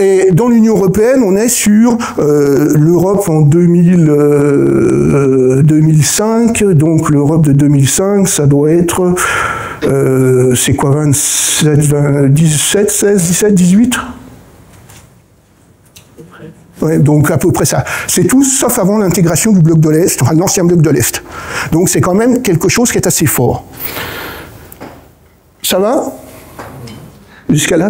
Et dans l'Union européenne, on est sur l'Europe en 2005, donc l'Europe de 2005, ça doit être, c'est quoi, 27, 17, 16, 17, 18 ? Ouais, donc à peu près ça. C'est tout sauf avant l'intégration du bloc de l'Est, enfin l'ancien bloc de l'Est. Donc c'est quand même quelque chose qui est assez fort. Ça va? Jusqu'à là?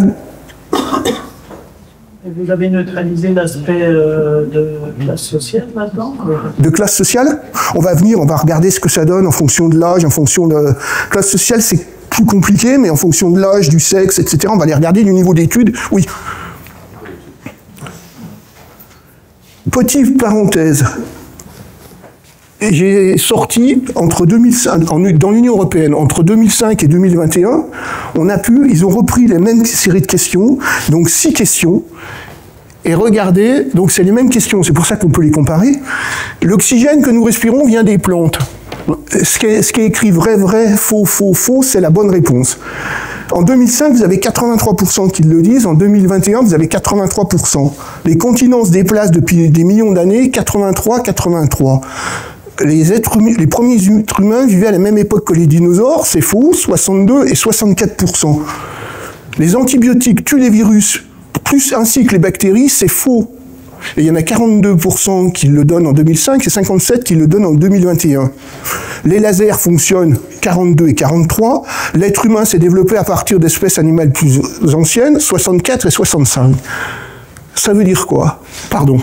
Vous avez neutralisé l'aspect de classe sociale maintenant? De classe sociale? On va regarder ce que ça donne en fonction de l'âge, en fonction de... Classe sociale, c'est plus compliqué, mais en fonction de l'âge, du sexe, etc., on va aller regarder du niveau d'études. Oui. Petite parenthèse, j'ai sorti entre 2005, dans l'Union européenne, entre 2005 et 2021, ils ont repris les mêmes séries de questions, donc 6 questions, et regardez, donc c'est les mêmes questions, c'est pour ça qu'on peut les comparer. L'oxygène que nous respirons vient des plantes. Ce qui est écrit vrai, vrai, faux, faux, faux, c'est la bonne réponse. En 2005, vous avez 83% qui le disent. En 2021, vous avez 83%. Les continents se déplacent depuis des millions d'années, 83. Les premiers êtres humains vivaient à la même époque que les dinosaures, c'est faux, 62 et 64%. Les antibiotiques tuent les virus, ainsi que les bactéries, c'est faux. Et il y en a 42% qui le donnent en 2005 et 57% qui le donnent en 2021. Les lasers fonctionnent 42 et 43. L'être humain s'est développé à partir d'espèces animales plus anciennes, 64 et 65. Ça veut dire quoi? Pardon.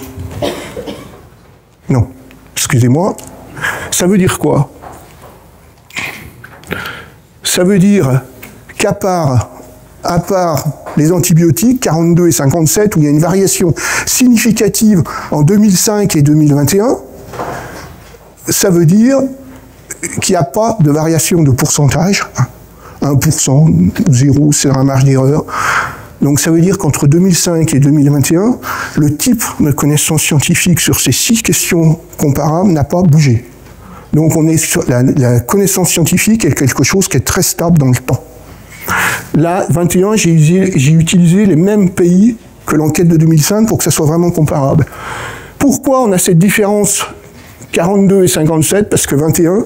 Non, excusez-moi. Ça veut dire quoi? Ça veut dire qu'à part les antibiotiques, 42 et 57, où il y a une variation significative en 2005 et 2021, ça veut dire qu'il n'y a pas de variation de pourcentage. 1%, 0, c'est la marge d'erreur. Donc ça veut dire qu'entre 2005 et 2021, le type de connaissances scientifiques sur ces 6 questions comparables n'a pas bougé. Donc on est sur la connaissance scientifique est quelque chose qui est très stable dans le temps. Là, 21, j'ai utilisé les mêmes pays que l'enquête de 2005 pour que ça soit vraiment comparable. Pourquoi on a cette différence 42 et 57, parce que 21,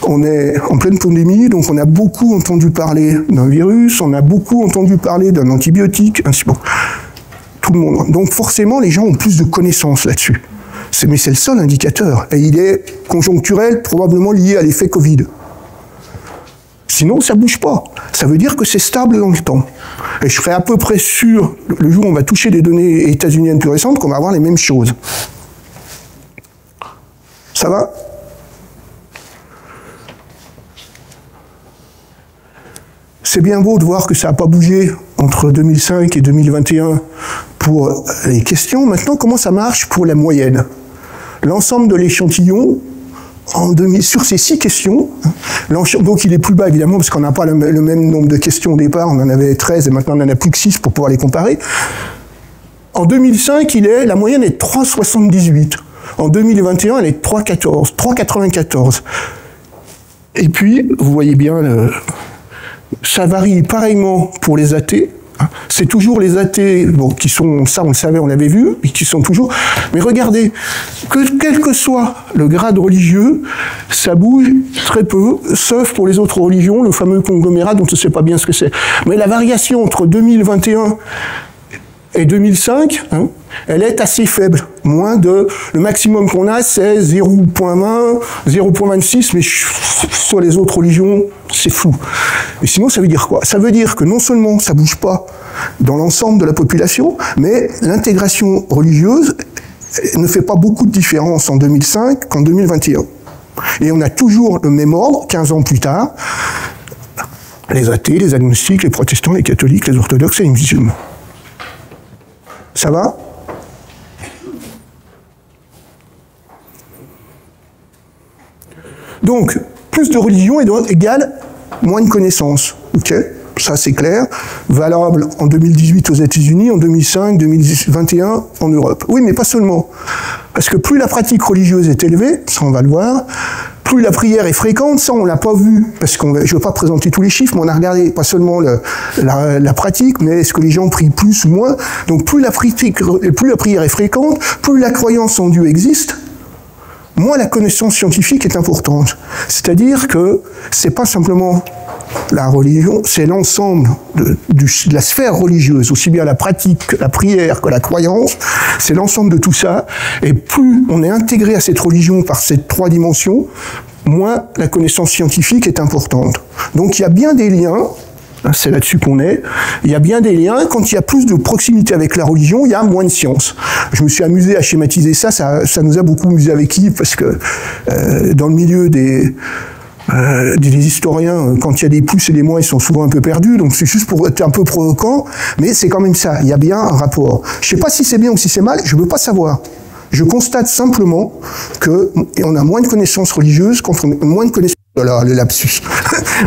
on est en pleine pandémie, donc on a beaucoup entendu parler d'un virus, on a beaucoup entendu parler d'un antibiotique, ainsi bon. Tout le monde. Donc forcément, les gens ont plus de connaissances là-dessus. Mais c'est le seul indicateur. Et il est conjoncturel, probablement lié à l'effet Covid. Sinon, ça ne bouge pas. Ça veut dire que c'est stable dans le temps. Et je serais à peu près sûr, le jour où on va toucher des données états-uniennes plus récentes, qu'on va avoir les mêmes choses. Ça va? C'est bien beau de voir que ça n'a pas bougé entre 2005 et 2021 pour les questions. Maintenant, comment ça marche pour la moyenne? L'ensemble de l'échantillon, sur ces 6 questions, donc il est plus bas évidemment parce qu'on n'a pas le même nombre de questions au départ, on en avait 13 et maintenant on n'en a plus que 6 pour pouvoir les comparer. En 2005, la moyenne est 3,78. En 2021, elle est 3,14, 3,94. Et puis, vous voyez bien, ça varie pareillement pour les athées. C'est toujours les athées, bon, qui sont, ça on le savait, on l'avait vu, et qui sont toujours... Mais regardez, quel que soit le grade religieux, ça bouge très peu, sauf pour les autres religions, le fameux conglomérat dont on ne sait pas bien ce que c'est. Mais la variation entre 2021 et 2005, elle est assez faible. Le maximum qu'on a, c'est 0,20, 0,26, mais sur les autres religions, c'est flou. Et sinon, ça veut dire quoi? Ça veut dire que non seulement ça bouge pas dans l'ensemble de la population, mais l'intégration religieuse ne fait pas beaucoup de différence en 2005 qu'en 2021. Et on a toujours le même ordre, 15 ans plus tard, les athées, les agnostiques, les protestants, les catholiques, les orthodoxes et les musulmans. Ça va? Donc, plus de religion égale moins de connaissances. Ok? Ça, c'est clair. Valable en 2018 aux États-Unis, en 2005, 2021 en Europe. Oui, mais pas seulement. Parce que plus la pratique religieuse est élevée, ça on va le voir, plus la prière est fréquente, ça on l'a pas vu, parce que je ne veux pas présenter tous les chiffres, mais on a regardé pas seulement la pratique, mais est-ce que les gens prient plus ou moins. Donc plus la prière est fréquente, plus la croyance en Dieu existe, moins la connaissance scientifique est importante. C'est-à-dire que c'est pas simplement la religion, c'est l'ensemble de la sphère religieuse, aussi bien la pratique, la prière que la croyance, c'est l'ensemble de tout ça, et plus on est intégré à cette religion par ces 3 dimensions, moins la connaissance scientifique est importante. Donc il y a bien des liens, c'est là-dessus qu'on est, il y a bien des liens, quand il y a plus de proximité avec la religion, il y a moins de science. Je me suis amusé à schématiser ça nous a beaucoup amusé avec Yves, parce que dans le milieu des historiens, quand il y a des plus et des moins, ils sont souvent un peu perdus, donc c'est juste pour être un peu provoquant, mais c'est quand même ça, il y a bien un rapport. Je ne sais pas si c'est bien ou si c'est mal, je ne veux pas savoir. Je constate simplement qu'on a moins de connaissances religieuses, moins de connaissances, le lapsus,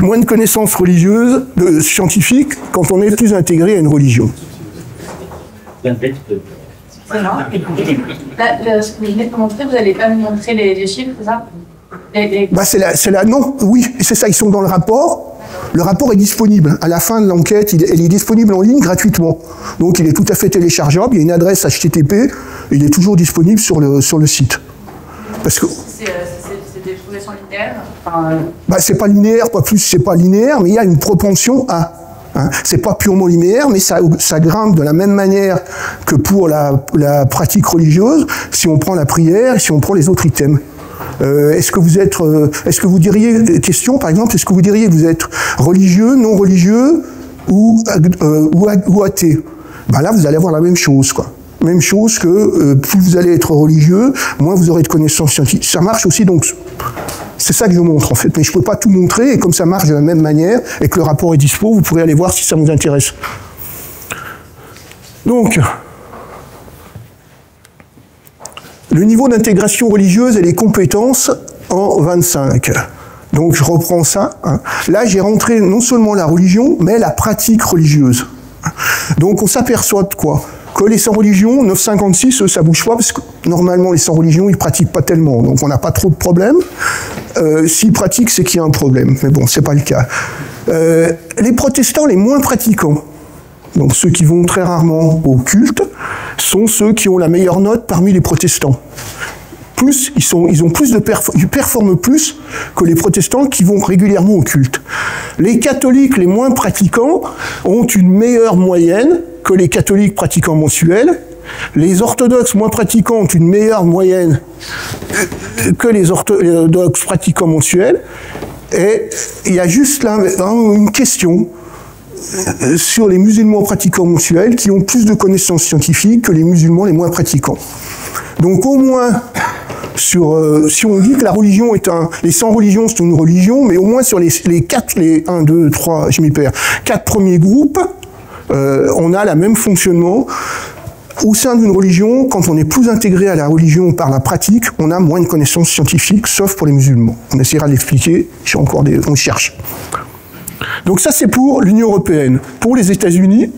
moins de connaissances religieuses, scientifiques, quand on est plus intégré à une religion. C'est marrant. Là, ce que vous venez de montrer, vous n'allez pas nous montrer les chiffres, c'est ça? Non, oui, c'est ça, ils sont dans le rapport. Le rapport est disponible. À la fin de l'enquête, il est disponible en ligne gratuitement. Donc il est tout à fait téléchargeable, il y a une adresse HTTP, il est toujours disponible sur le site. Parce que... C'est des progressions linéaires c'est pas linéaire, pas plus, c'est pas linéaire, mais il y a une propension à... C'est pas purement linéaire, mais ça grimpe de la même manière que pour la pratique religieuse, si on prend la prière et si on prend les autres items. Est-ce que vous diriez, question par exemple, est-ce que vous diriez que vous êtes religieux, non religieux ou athée? Là, vous allez avoir la même chose, quoi. Même chose que plus vous allez être religieux, moins vous aurez de connaissances scientifiques. Ça marche aussi, donc c'est ça que je montre en fait. Mais je ne peux pas tout montrer, et comme ça marche de la même manière, et que le rapport est dispo, vous pourrez aller voir si ça vous intéresse. Donc, le niveau d'intégration religieuse et les compétences en 25. Donc je reprends ça. Là, j'ai rentré non seulement la religion, mais la pratique religieuse. Donc on s'aperçoit de quoi? Que les sans-religions, 956, eux, ça bouge pas, parce que normalement, les sans-religions, ils pratiquent pas tellement. Donc on n'a pas trop de problèmes. S'ils pratiquent, c'est qu'il y a un problème. Mais bon, c'est pas le cas. Les protestants, les moins pratiquants, donc ceux qui vont très rarement au culte, sont ceux qui ont la meilleure note parmi les protestants. ils performent plus que les protestants qui vont régulièrement au culte. Les catholiques les moins pratiquants ont une meilleure moyenne que les catholiques pratiquants mensuels. Les orthodoxes moins pratiquants ont une meilleure moyenne que les orthodoxes pratiquants mensuels. Et il y a juste là une question sur les musulmans pratiquants mensuels qui ont plus de connaissances scientifiques que les musulmans les moins pratiquants. Donc au moins, si on dit que la religion est les 100 religions c'est une religion, mais au moins sur les 4 premiers groupes, on a le même fonctionnement. Au sein d'une religion, quand on est plus intégré à la religion par la pratique, on a moins de connaissances scientifiques, sauf pour les musulmans. On essaiera de l'expliquer, on cherche. Donc ça, c'est pour l'Union européenne. Pour les États-Unis,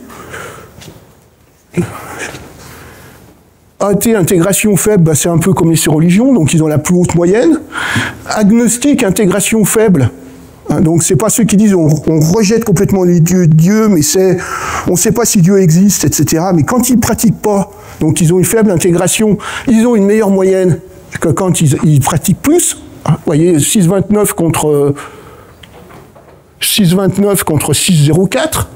athée, intégration faible, c'est un peu comme les religions, donc ils ont la plus haute moyenne. Agnostique, intégration faible, donc c'est pas ceux qui disent on rejette complètement les dieux de Dieu, mais on ne sait pas si Dieu existe, etc. Mais quand ils pratiquent pas, donc ils ont une faible intégration, ils ont une meilleure moyenne que quand ils pratiquent plus. Vous voyez, 6,29 contre 6,04.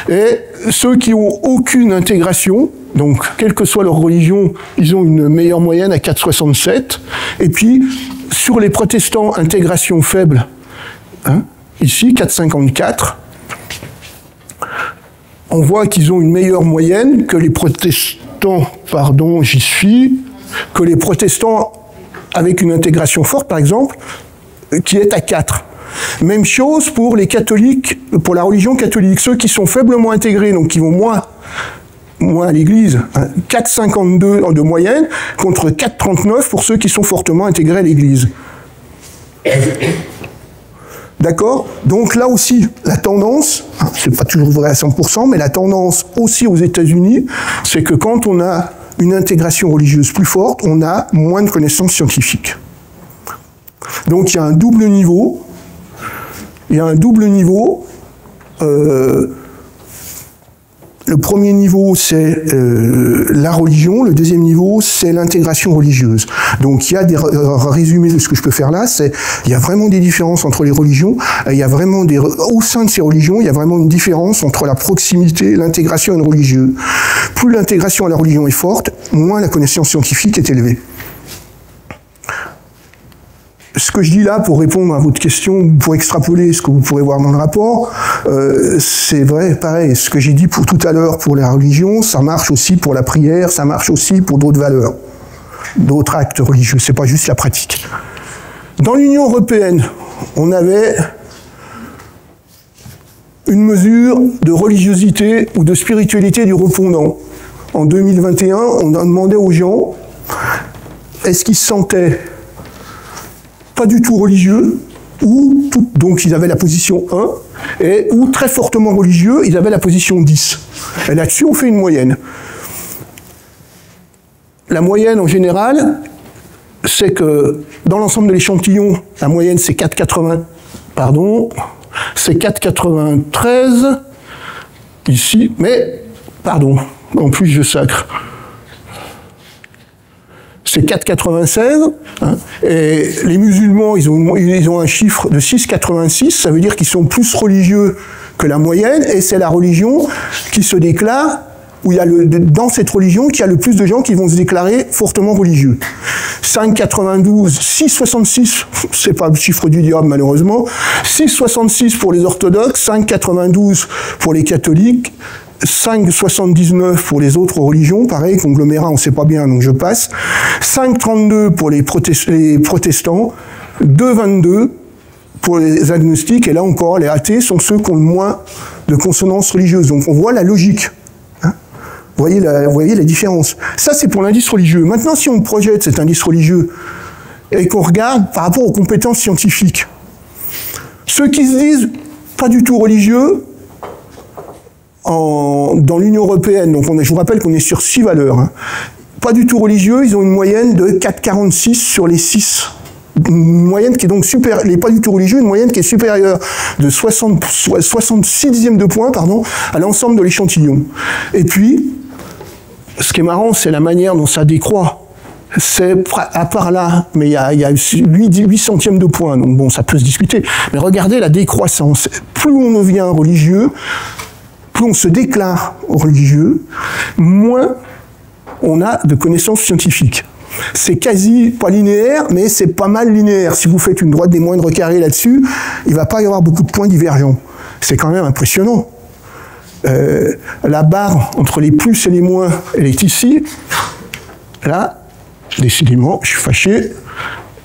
Et ceux qui ont aucune intégration, donc quelle que soit leur religion, ils ont une meilleure moyenne à 4,67. Et puis sur les protestants, intégration faible. Ici, 4,54. On voit qu'ils ont une meilleure moyenne que les protestants, que les protestants avec une intégration forte, par exemple, qui est à 4. Même chose pour les catholiques, pour la religion catholique. Ceux qui sont faiblement intégrés, donc qui vont moins à l'Église, 4,52 de moyenne, contre 4,39 pour ceux qui sont fortement intégrés à l'Église. D'accord? Donc là aussi, la tendance, c'est pas toujours vrai à 100%, mais la tendance aussi aux États-Unis, c'est que quand on a une intégration religieuse plus forte, on a moins de connaissances scientifiques. Donc il y a un double niveau. Le premier niveau, c'est la religion. Le deuxième niveau, c'est l'intégration religieuse. Donc, il y a des résumés de ce que je peux faire là. Il y a vraiment des différences entre les religions. Il y a vraiment au sein de ces religions, il y a vraiment une différence entre la proximité, l'intégration et le religieux. Plus l'intégration à la religion est forte, moins la connaissance scientifique est élevée. Ce que je dis là, pour répondre à votre question, pour extrapoler ce que vous pourrez voir dans le rapport, c'est vrai, pareil, ce que j'ai dit tout à l'heure pour la religion, ça marche aussi pour la prière, ça marche aussi pour d'autres valeurs, d'autres actes religieux, c'est pas juste la pratique. Dans l'Union européenne, on avait une mesure de religiosité ou de spiritualité du répondant. En 2021, on a demandé aux gens, est-ce qu'ils se sentaient pas du tout religieux, donc ils avaient la position 1, ou très fortement religieux, ils avaient la position 10. Et là-dessus, on fait une moyenne. La moyenne, en général, c'est que dans l'ensemble de l'échantillon, la moyenne, c'est 4,93, ici, mais, en plus, je sacre. C'est 4,96, et les musulmans, ils ont un chiffre de 6,86, ça veut dire qu'ils sont plus religieux que la moyenne, et c'est la religion qui se déclare, où il y a dans cette religion qu'il y a le plus de gens qui vont se déclarer fortement religieux. 5,92, 6,66, c'est pas le chiffre du diable malheureusement, 6,66 pour les orthodoxes, 5,92 pour les catholiques, 5,79 pour les autres religions, pareil, conglomérat, on ne sait pas bien, donc je passe. 5,32 pour les protestants, 2,22 pour les agnostiques, et là encore, les athées sont ceux qui ont le moins de consonances religieuses. Donc on voit la logique. Vous voyez la différence. Ça, c'est pour l'indice religieux. Maintenant, si on projette cet indice religieux et qu'on regarde par rapport aux compétences scientifiques, ceux qui se disent pas du tout religieux, dans l'Union européenne, donc je vous rappelle qu'on est sur 6 valeurs, pas du tout religieux, ils ont une moyenne de 4,46 sur les 6. Une moyenne qui est donc supérieure, les pas du tout religieux, une moyenne qui est supérieure de 66 dixièmes de point, à l'ensemble de l'échantillon. Et puis, ce qui est marrant, c'est la manière dont ça décroît. c'est à part là, mais il y a 8 centièmes de point, donc bon, ça peut se discuter. Mais regardez la décroissance. Plus on devient religieux, plus on se déclare religieux, moins on a de connaissances scientifiques. C'est quasi pas linéaire, mais c'est pas mal linéaire. Si vous faites une droite des moindres carrés là-dessus, il ne va pas y avoir beaucoup de points divergents. C'est quand même impressionnant. La barre entre les plus et les moins, elle est ici. Là, décidément, je suis fâché.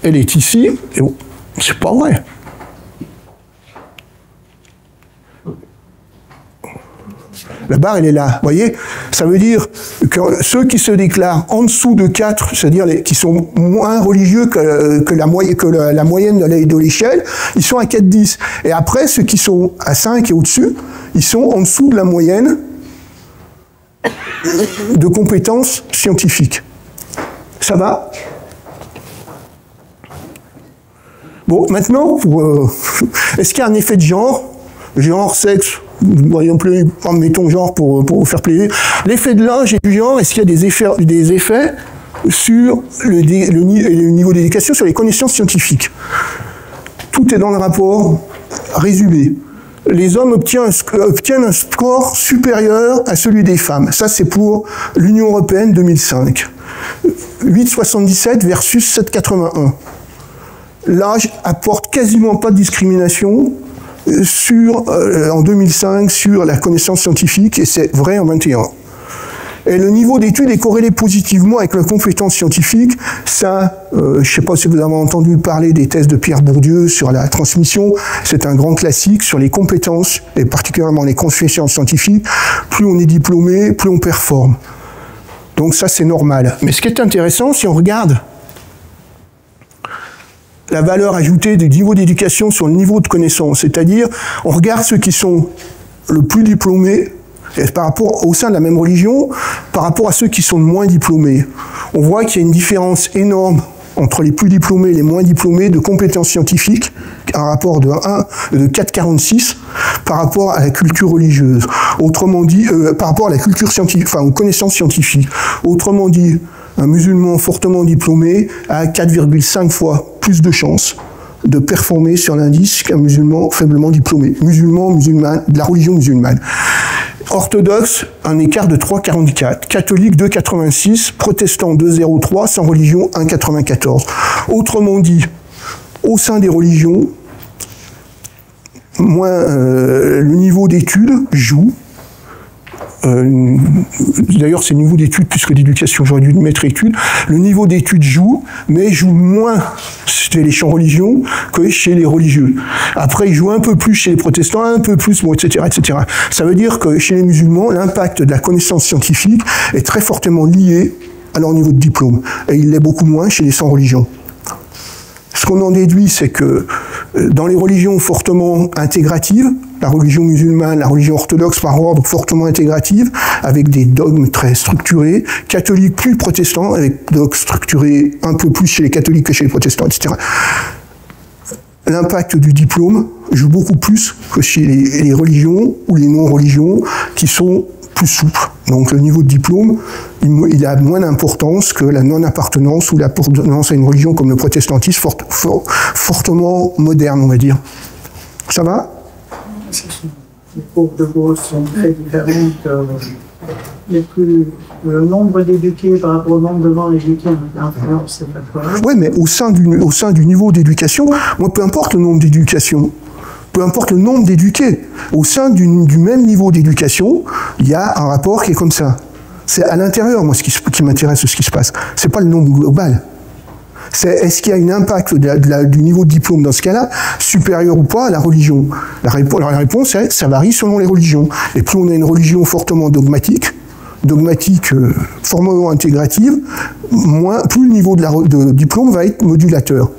Elle est ici. Et bon, c'est pas vrai. La barre, elle est là. Vous voyez? Ça veut dire que ceux qui se déclarent en dessous de 4, c'est-à-dire qui sont moins religieux que la moyenne de l'échelle, ils sont à 4,10. Et après, ceux qui sont à 5 et au-dessus, ils sont en dessous de la moyenne de compétences scientifiques. Ça va? Bon, maintenant, est-ce qu'il y a un effet de genre? Genre, sexe, voyons plus, mettons genre pour vous faire plaisir. L'effet de l'âge et du genre, est-ce qu'il y a des effets sur le niveau d'éducation, sur les connaissances scientifiques? Tout est dans le rapport résumé. Les hommes obtiennent un score supérieur à celui des femmes. Ça, c'est pour l'Union européenne 2005. 8,77 versus 7,81. L'âge apporte quasiment pas de discrimination en 2005 sur la connaissance scientifique, et c'est vrai en 21. Et le niveau d'études est corrélé positivement avec la compétence scientifique. Ça, je ne sais pas si vous avez entendu parler des thèses de Pierre Bourdieu sur la transmission. C'est un grand classique sur les compétences, et particulièrement les compétences scientifiques. Plus on est diplômé, plus on performe. Donc ça, c'est normal. Mais ce qui est intéressant, si on regarde la valeur ajoutée du niveau d'éducation sur le niveau de connaissance, c'est-à-dire, on regarde ceux qui sont le plus diplômés, par rapport, au sein de la même religion, par rapport à ceux qui sont moins diplômés. On voit qu'il y a une différence énorme entre les plus diplômés et les moins diplômés de compétences scientifiques, un rapport de 4,46 par rapport à la culture religieuse. Autrement dit, par rapport à la culture scientifique, enfin aux connaissances scientifiques. Autrement dit, un musulman fortement diplômé a 4,5 fois plus de chances de performer sur l'indice qu'un musulman faiblement diplômé. Musulman, de la religion musulmane. Orthodoxe, un écart de 3,44. Catholique, 2,86. Protestant, 2,03. Sans religion, 1,94. Autrement dit, au sein des religions, le niveau d'études joue. D'ailleurs, c'est le niveau d'études plus que d'éducation. J'aurais dû mettre études. Le niveau d'études joue, mais joue moins chez les champs religions que chez les religieux. Après, il joue un peu plus chez les protestants, un peu plus, bon, etc., etc. Ça veut dire que chez les musulmans, l'impact de la connaissance scientifique est très fortement lié à leur niveau de diplôme. Et il l'est beaucoup moins chez les sans religions. Ce qu'on en déduit, c'est que dans les religions fortement intégratives, la religion musulmane, la religion orthodoxe par ordre fortement intégrative, avec des dogmes très structurés, catholiques plus protestants, avec des dogmes structurés un peu plus chez les catholiques que chez les protestants, etc. L'impact du diplôme joue beaucoup plus que chez les religions ou les non-religions qui sont plus souple. Donc le niveau de diplôme, il a moins d'importance que la non-appartenance ou l'appartenance à une religion comme le protestantisme fortement moderne, on va dire. Ça va? Les cours de gauche sont très différentes. Le nombre d'éduqués par rapport au nombre de non-éduqués influence cette affaire. Oui, mais au sein du niveau d'éducation, moi, peu importe le nombre d'éducation, peu importe le nombre d'éduqués, au sein du même niveau d'éducation, il y a un rapport qui est comme ça. C'est à l'intérieur, moi, ce qui m'intéresse, ce qui se passe. C'est pas le nombre global. C'est est-ce qu'il y a un impact du niveau de diplôme dans ce cas-là, supérieur ou pas à la religion? La réponse est ça varie selon les religions. Et plus on a une religion fortement dogmatique, fortement intégrative, plus le niveau de diplôme va être modulateur.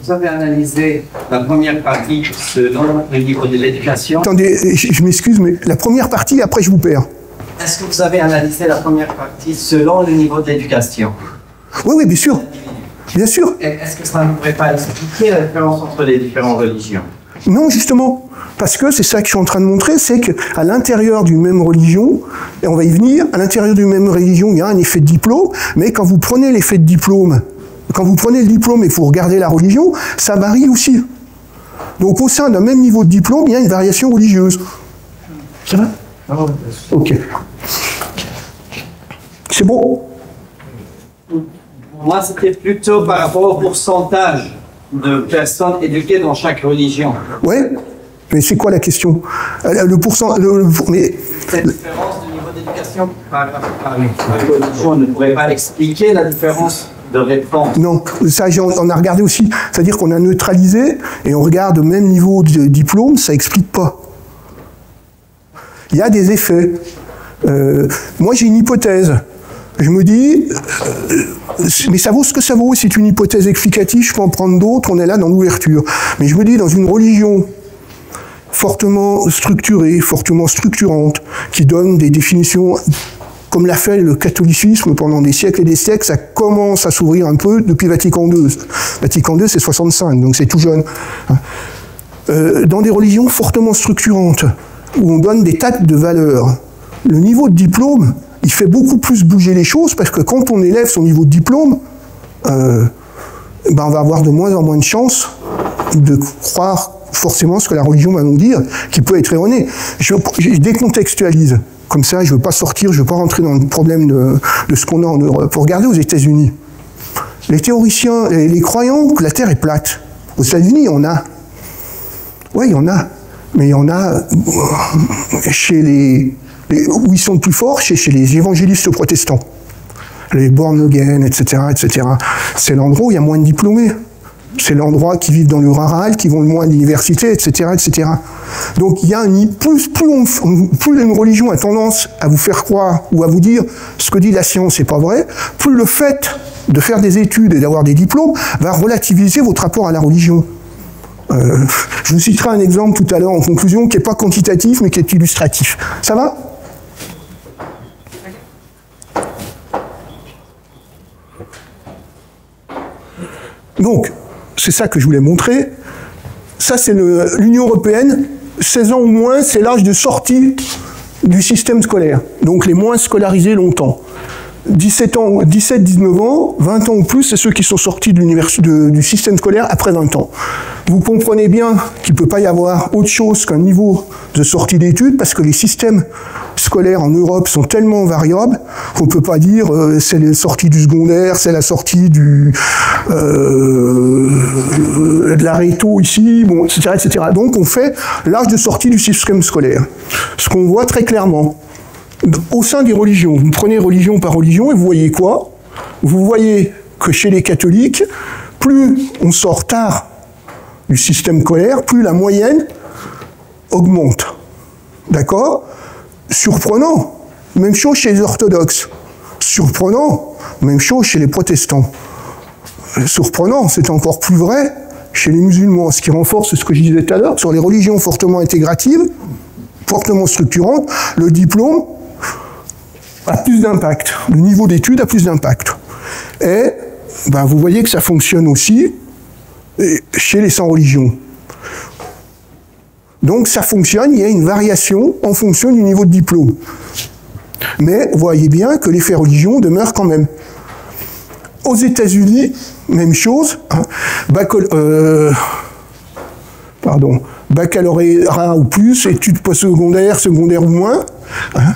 Vous avez analysé la première partie selon le niveau de l'éducation. Attendez, je m'excuse, mais la première partie, après je vous perds. Est-ce que vous avez analysé la première partie selon le niveau de l'éducation? Oui, bien sûr. Bien sûr. Est-ce que ça ne pourrait pas expliquer la différence entre les différentes religions? Non, justement, parce que c'est ça que je suis en train de montrer, c'est qu'à l'intérieur d'une même religion, et on va y venir, à l'intérieur d'une même religion, il y a un effet de diplôme, mais quand vous prenez l'effet de diplôme, quand vous prenez le diplôme et que vous regardez la religion, ça varie aussi. Donc au sein d'un même niveau de diplôme, il y a une variation religieuse. Ça va? Ok. C'est bon? Moi, c'était plutôt par rapport au pourcentage de personnes éduquées dans chaque religion. Ouais, mais c'est quoi la question? Le pourcent... mais... Cette différence de niveau d'éducation par religion ne pourrait pas expliquer la différence de réponse? Non, ça on a regardé aussi. C'est-à-dire qu'on a neutralisé et on regarde au même niveau de diplôme, ça explique pas. Il y a des effets. Moi, j'ai une hypothèse. Je me dis, mais ça vaut ce que ça vaut, c'est une hypothèse explicative, je peux en prendre d'autres, on est là dans l'ouverture. Mais je me dis, dans une religion fortement structurée, fortement structurante, qui donne des définitions, comme l'a fait le catholicisme pendant des siècles et des siècles, ça commence à s'ouvrir un peu depuis Vatican II. Vatican II, c'est 65, donc c'est tout jeune. Dans des religions fortement structurantes, où on donne des tas de valeurs, le niveau de diplôme, il fait beaucoup plus bouger les choses parce que quand on élève son niveau de diplôme, on va avoir de moins en moins de chances de croire forcément ce que la religion va nous dire, qui peut être erroné. Je décontextualise. Comme ça, je ne veux pas sortir, je ne veux pas rentrer dans le problème de ce qu'on a en Europe. Regardez aux États-Unis. Les théoriciens, les croyants que la Terre est plate. Aux États-Unis, il y en a. Oui, il y en a. Mais il y en a chez où ils sont le plus forts, chez les évangélistes protestants, les born again, etc., etc. C'est l'endroit où il y a moins de diplômés. C'est l'endroit qui vivent dans le rural, qui vont le moins à l'université, etc., etc. Donc il y a plus une religion a tendance à vous faire croire ou à vous dire ce que dit la science n'est pas vrai, plus le fait de faire des études et d'avoir des diplômes va relativiser votre rapport à la religion. Je vous citerai un exemple tout à l'heure en conclusion qui n'est pas quantitatif mais qui est illustratif. Ça va ? Donc, c'est ça que je voulais montrer. Ça, c'est l'Union européenne. 16 ans ou moins, c'est l'âge de sortie du système scolaire. Donc, les moins scolarisés longtemps. 17, 19 ans, 20 ans ou plus, c'est ceux qui sont sortis du système scolaire après 20 ans. Vous comprenez bien qu'il ne peut pas y avoir autre chose qu'un niveau de sortie d'études, parce que les systèmes scolaires en Europe sont tellement variables qu'on ne peut pas dire c'est la sortie du secondaire, c'est la sortie de la réto ici, bon, etc., etc. Donc on fait l'âge de sortie du système scolaire. Ce qu'on voit très clairement, au sein des religions, vous prenez religion par religion et vous voyez quoi? Vous voyez que chez les catholiques, plus on sort tard du système scolaire, plus la moyenne augmente. D'accord? Surprenant. Même chose chez les orthodoxes. Surprenant. Même chose chez les protestants. Surprenant, c'est encore plus vrai chez les musulmans, ce qui renforce ce que je disais tout à l'heure, sur les religions fortement intégratives, fortement structurantes, le diplôme a plus d'impact, le niveau d'études a plus d'impact. Et vous voyez que ça fonctionne aussi chez les sans religion. Donc ça fonctionne, il y a une variation en fonction du niveau de diplôme. Mais vous voyez bien que l'effet religion demeure quand même. Aux États-Unis, même chose, hein, baccalauréat ou plus, études postsecondaires, secondaire ou moins. Hein,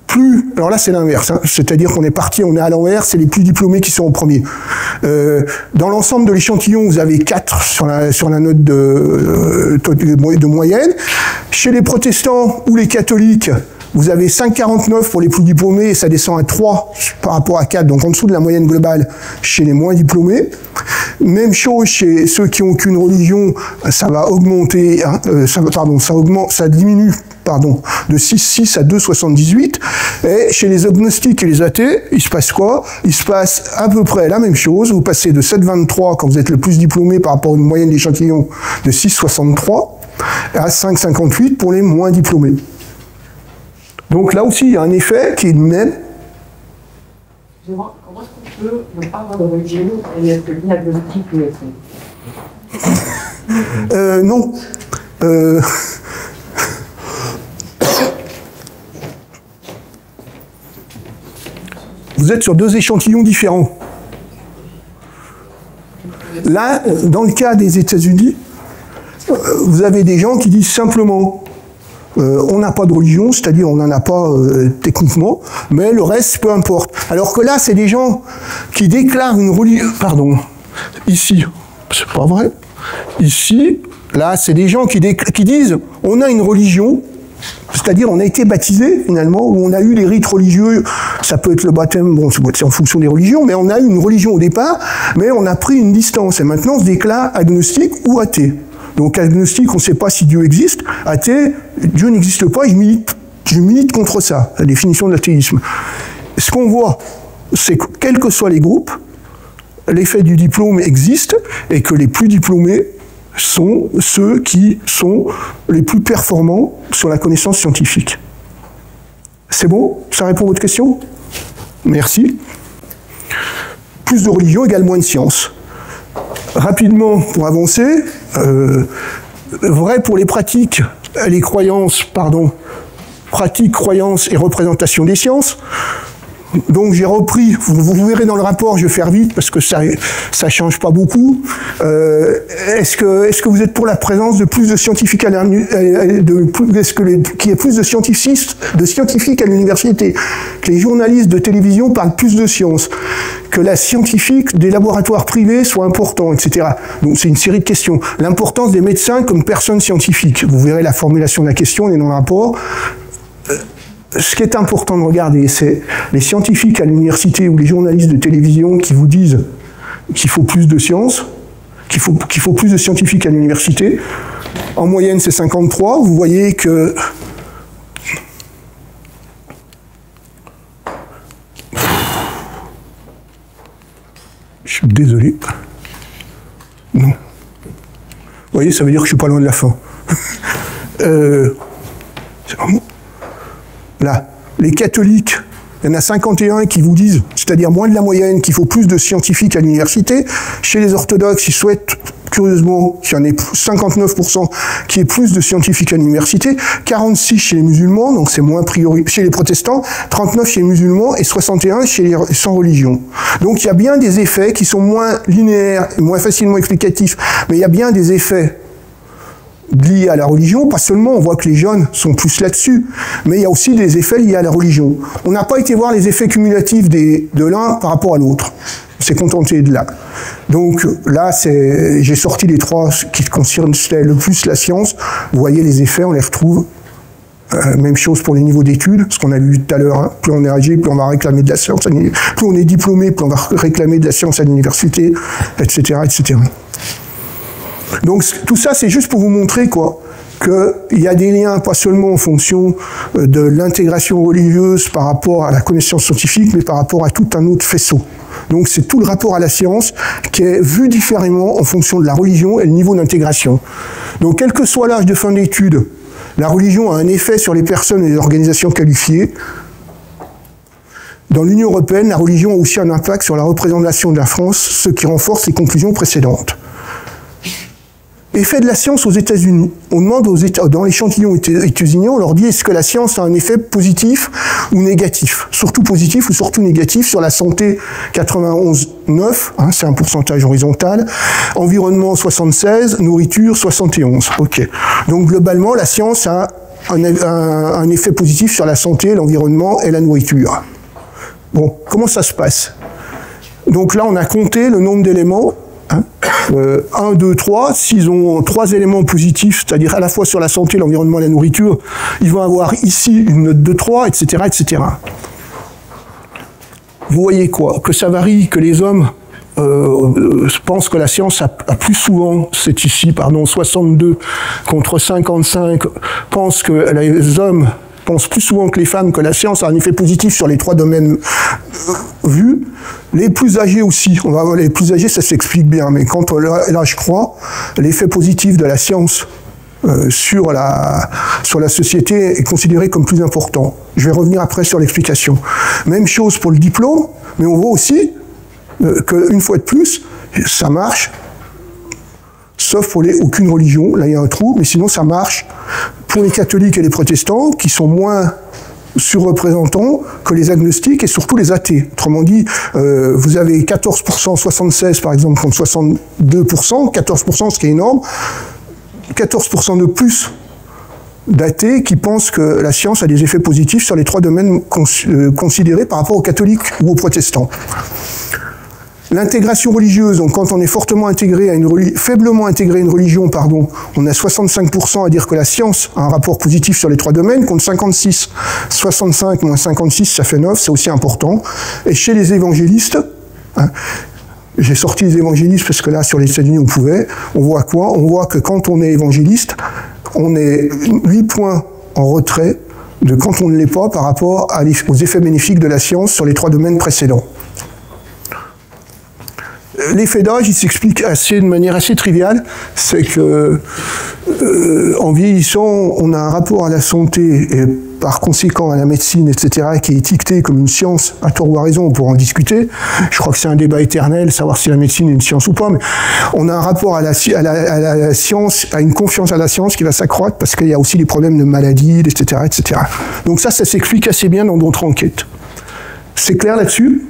plus, alors là c'est l'inverse, hein, c'est-à-dire qu'on est parti, on est à l'envers, c'est les plus diplômés qui sont en premier. Dans l'ensemble de l'échantillon, vous avez 4 sur la note de moyenne. Chez les protestants ou les catholiques, vous avez 5,49 pour les plus diplômés et ça descend à 3 par rapport à 4, donc en dessous de la moyenne globale chez les moins diplômés. Même chose chez ceux qui n'ont aucune religion, ça va augmenter, hein, ça diminue de 6,6 à 2,78. Et chez les agnostiques et les athées, il se passe quoi? Il se passe à peu près la même chose. Vous passez de 7,23 quand vous êtes le plus diplômé par rapport à une moyenne d'échantillon de 6,63 à 5,58 pour les moins diplômés. Donc là aussi, il y a un effet qui est le même. Comment est-ce qu'on peut ne pas avoir de religion et être diagnostic ou être Non. Vous êtes sur deux échantillons différents. Là, dans le cas des États-Unis, vous avez des gens qui disent simplement on n'a pas de religion, c'est-à-dire on n'en a pas techniquement, mais le reste, peu importe. Alors que là, c'est des gens qui déclarent une religion... Pardon, ici, c'est pas vrai. Ici, là, c'est des gens qui disent on a une religion, c'est-à-dire on a été baptisé finalement, ou on a eu les rites religieux, ça peut être le baptême, bon, c'est en fonction des religions, mais on a eu une religion au départ, mais on a pris une distance, et maintenant on se déclare agnostique ou athée. Donc agnostique, on ne sait pas si Dieu existe, athée, Dieu n'existe pas, et je milite contre ça, la définition de l'athéisme. Ce qu'on voit, c'est que quels que soient les groupes, l'effet du diplôme existe, et que les plus diplômés sont ceux qui sont les plus performants sur la connaissance scientifique. C'est bon? Ça répond à votre question? Merci. Plus de religion égale moins de science. Rapidement, pour avancer, vrai pour les pratiques, les croyances, pardon, pratiques, croyances et représentation des sciences. Donc j'ai repris, vous verrez dans le rapport, je vais faire vite parce que ça change pas beaucoup. Est-ce que vous êtes pour la présence de plus de scientifiques qu'il y ait plus de scientifiques à l'université, que les journalistes de télévision parlent plus de sciences, que la scientifique des laboratoires privés soit important, etc. Donc c'est une série de questions. L'importance des médecins comme personnes scientifiques. Vous verrez la formulation de la question, on est dans le rapport. Ce qui est important de regarder, c'est les scientifiques à l'université ou les journalistes de télévision qui vous disent qu'il faut plus de sciences, qu'il faut plus de scientifiques à l'université. En moyenne, c'est 53. Vous voyez que... Je suis désolé. Non. Vous voyez, ça veut dire que je suis pas loin de la fin. C'est vraiment... Là, les catholiques, il y en a 51 qui vous disent, c'est-à-dire moins de la moyenne, qu'il faut plus de scientifiques à l'université. Chez les orthodoxes, ils souhaitent, curieusement, qu'il y en ait 59% qui ait plus de scientifiques à l'université, 46 chez les musulmans, donc c'est moins prioritaire, chez les protestants, 39 chez les musulmans et 61 chez les sans religion. Donc il y a bien des effets qui sont moins linéaires, moins facilement explicatifs, mais il y a bien des effets liés à la religion, pas seulement, on voit que les jeunes sont plus là-dessus, mais il y a aussi des effets liés à la religion. On n'a pas été voir les effets cumulatifs de l'un par rapport à l'autre. On s'est contenté de là. Donc là, j'ai sorti les trois qui concernent le plus la science. Vous voyez les effets, on les retrouve. Même chose pour les niveaux d'études, ce qu'on a vu tout à l'heure, hein. Plus on est âgé, plus on va réclamer de la science, plus on est diplômé, plus on va réclamer de la science à l'université, etc., etc. Donc tout ça, c'est juste pour vous montrer quoi, qu'il y a des liens, pas seulement en fonction de l'intégration religieuse par rapport à la connaissance scientifique, mais par rapport à tout un autre faisceau. Donc c'est tout le rapport à la science qui est vu différemment en fonction de la religion et le niveau d'intégration. Donc quel que soit l'âge de fin d'études, la religion a un effet sur les personnes et les organisations qualifiées. Dans l'Union européenne, la religion a aussi un impact sur la représentation de la France, ce qui renforce les conclusions précédentes. Effet de la science aux États-Unis. On demande dans l'échantillon états-unien, on leur dit est-ce que la science a un effet positif ou négatif, surtout positif ou surtout négatif sur la santé 91,9, hein, c'est un pourcentage horizontal, environnement 76, nourriture 71. Ok. Donc globalement, la science a un effet positif sur la santé, l'environnement et la nourriture. Bon, comment ça se passe? Donc là, on a compté le nombre d'éléments. 1, 2, 3, s'ils ont 3 éléments positifs, c'est-à-dire à la fois sur la santé, l'environnement et la nourriture, ils vont avoir ici une note de 3, etc., etc. Vous voyez quoi? Que ça varie, que les hommes pensent que la science a plus souvent, c'est ici, pardon, 62 contre 55, pensent que les hommes pensent plus souvent que les femmes que la science a un effet positif sur les 3 domaines vus. Les plus âgés aussi, on va voir les plus âgés, ça s'explique bien, mais quand l'âge croît, l'effet positif de la science sur la société est considéré comme plus important. Je vais revenir après sur l'explication. Même chose pour le diplôme, mais on voit aussi qu'une fois de plus, ça marche. sauf pour aucune religion, là il y a un trou, mais sinon ça marche pour les catholiques et les protestants, qui sont moins surreprésentants que les agnostiques et surtout les athées. Autrement dit, vous avez 14%, 76 par exemple, contre 62%, 14%, ce qui est énorme, 14% de plus d'athées qui pensent que la science a des effets positifs sur les trois domaines considérés par rapport aux catholiques ou aux protestants. L'intégration religieuse, donc quand on est fortement intégré à faiblement intégré à une religion, pardon, on a 65% à dire que la science a un rapport positif sur les trois domaines, contre 56. 65 moins 56, ça fait 9, c'est aussi important. Et chez les évangélistes, hein, j'ai sorti les évangélistes parce que là, sur les États-Unis, on pouvait, on voit quoi? On voit que quand on est évangéliste, on est 8 points en retrait de quand on ne l'est pas par rapport aux effets bénéfiques de la science sur les trois domaines précédents. L'effet d'âge, il s'explique de manière assez triviale, c'est que en vieillissant, on a un rapport à la santé et par conséquent à la médecine, etc., qui est étiqueté comme une science, à tort ou à raison, on pourra en discuter. Je crois que c'est un débat éternel, savoir si la médecine est une science ou pas, mais on a un rapport à la science, à une confiance à la science qui va s'accroître parce qu'il y a aussi des problèmes de maladie, etc., etc. Donc ça s'explique assez bien dans d'autres enquêtes. C'est clair là-dessus ?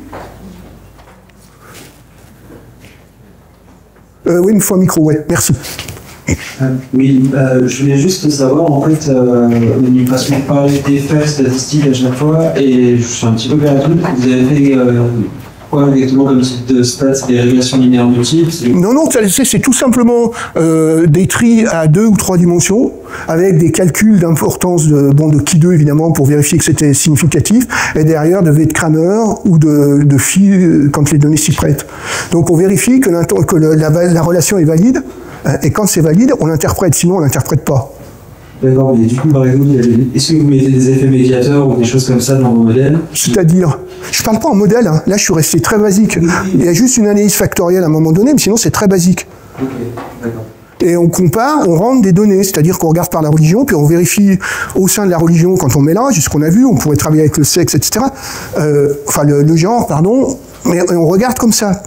Oui, il me faut un micro, ouais, merci. Oui, je voulais juste savoir, en fait, parce qu'on parlait des faits statistiques à chaque fois, et je suis un petit peu perdu. Vous avez fait quoi exactement comme type de stats, des régressions linéaires multiples? Non, c'est tout simplement des tris à 2 ou 3 dimensions, avec des calculs d'importance de chi 2 évidemment, pour vérifier que c'était significatif, et derrière de V de Kramer ou de phi quand les données s'y prêtent. Donc on vérifie que la relation est valide, et quand c'est valide, on l'interprète, sinon on l'interprète pas. D'accord, mais du coup, par exemple, est-ce que vous mettez des effets médiateurs ou des choses comme ça dans vos modèles? C'est-à-dire, je parle pas en modèle, hein. Là je suis resté très basique. Il y a juste une analyse factorielle à un moment donné, mais sinon c'est très basique. Ok, d'accord. Et on compare, on rentre des données, c'est-à-dire qu'on regarde par la religion, puis on vérifie au sein de la religion quand on mélange, ce qu'on a vu, on pourrait travailler avec le sexe, etc. Enfin le genre, pardon, mais on regarde comme ça.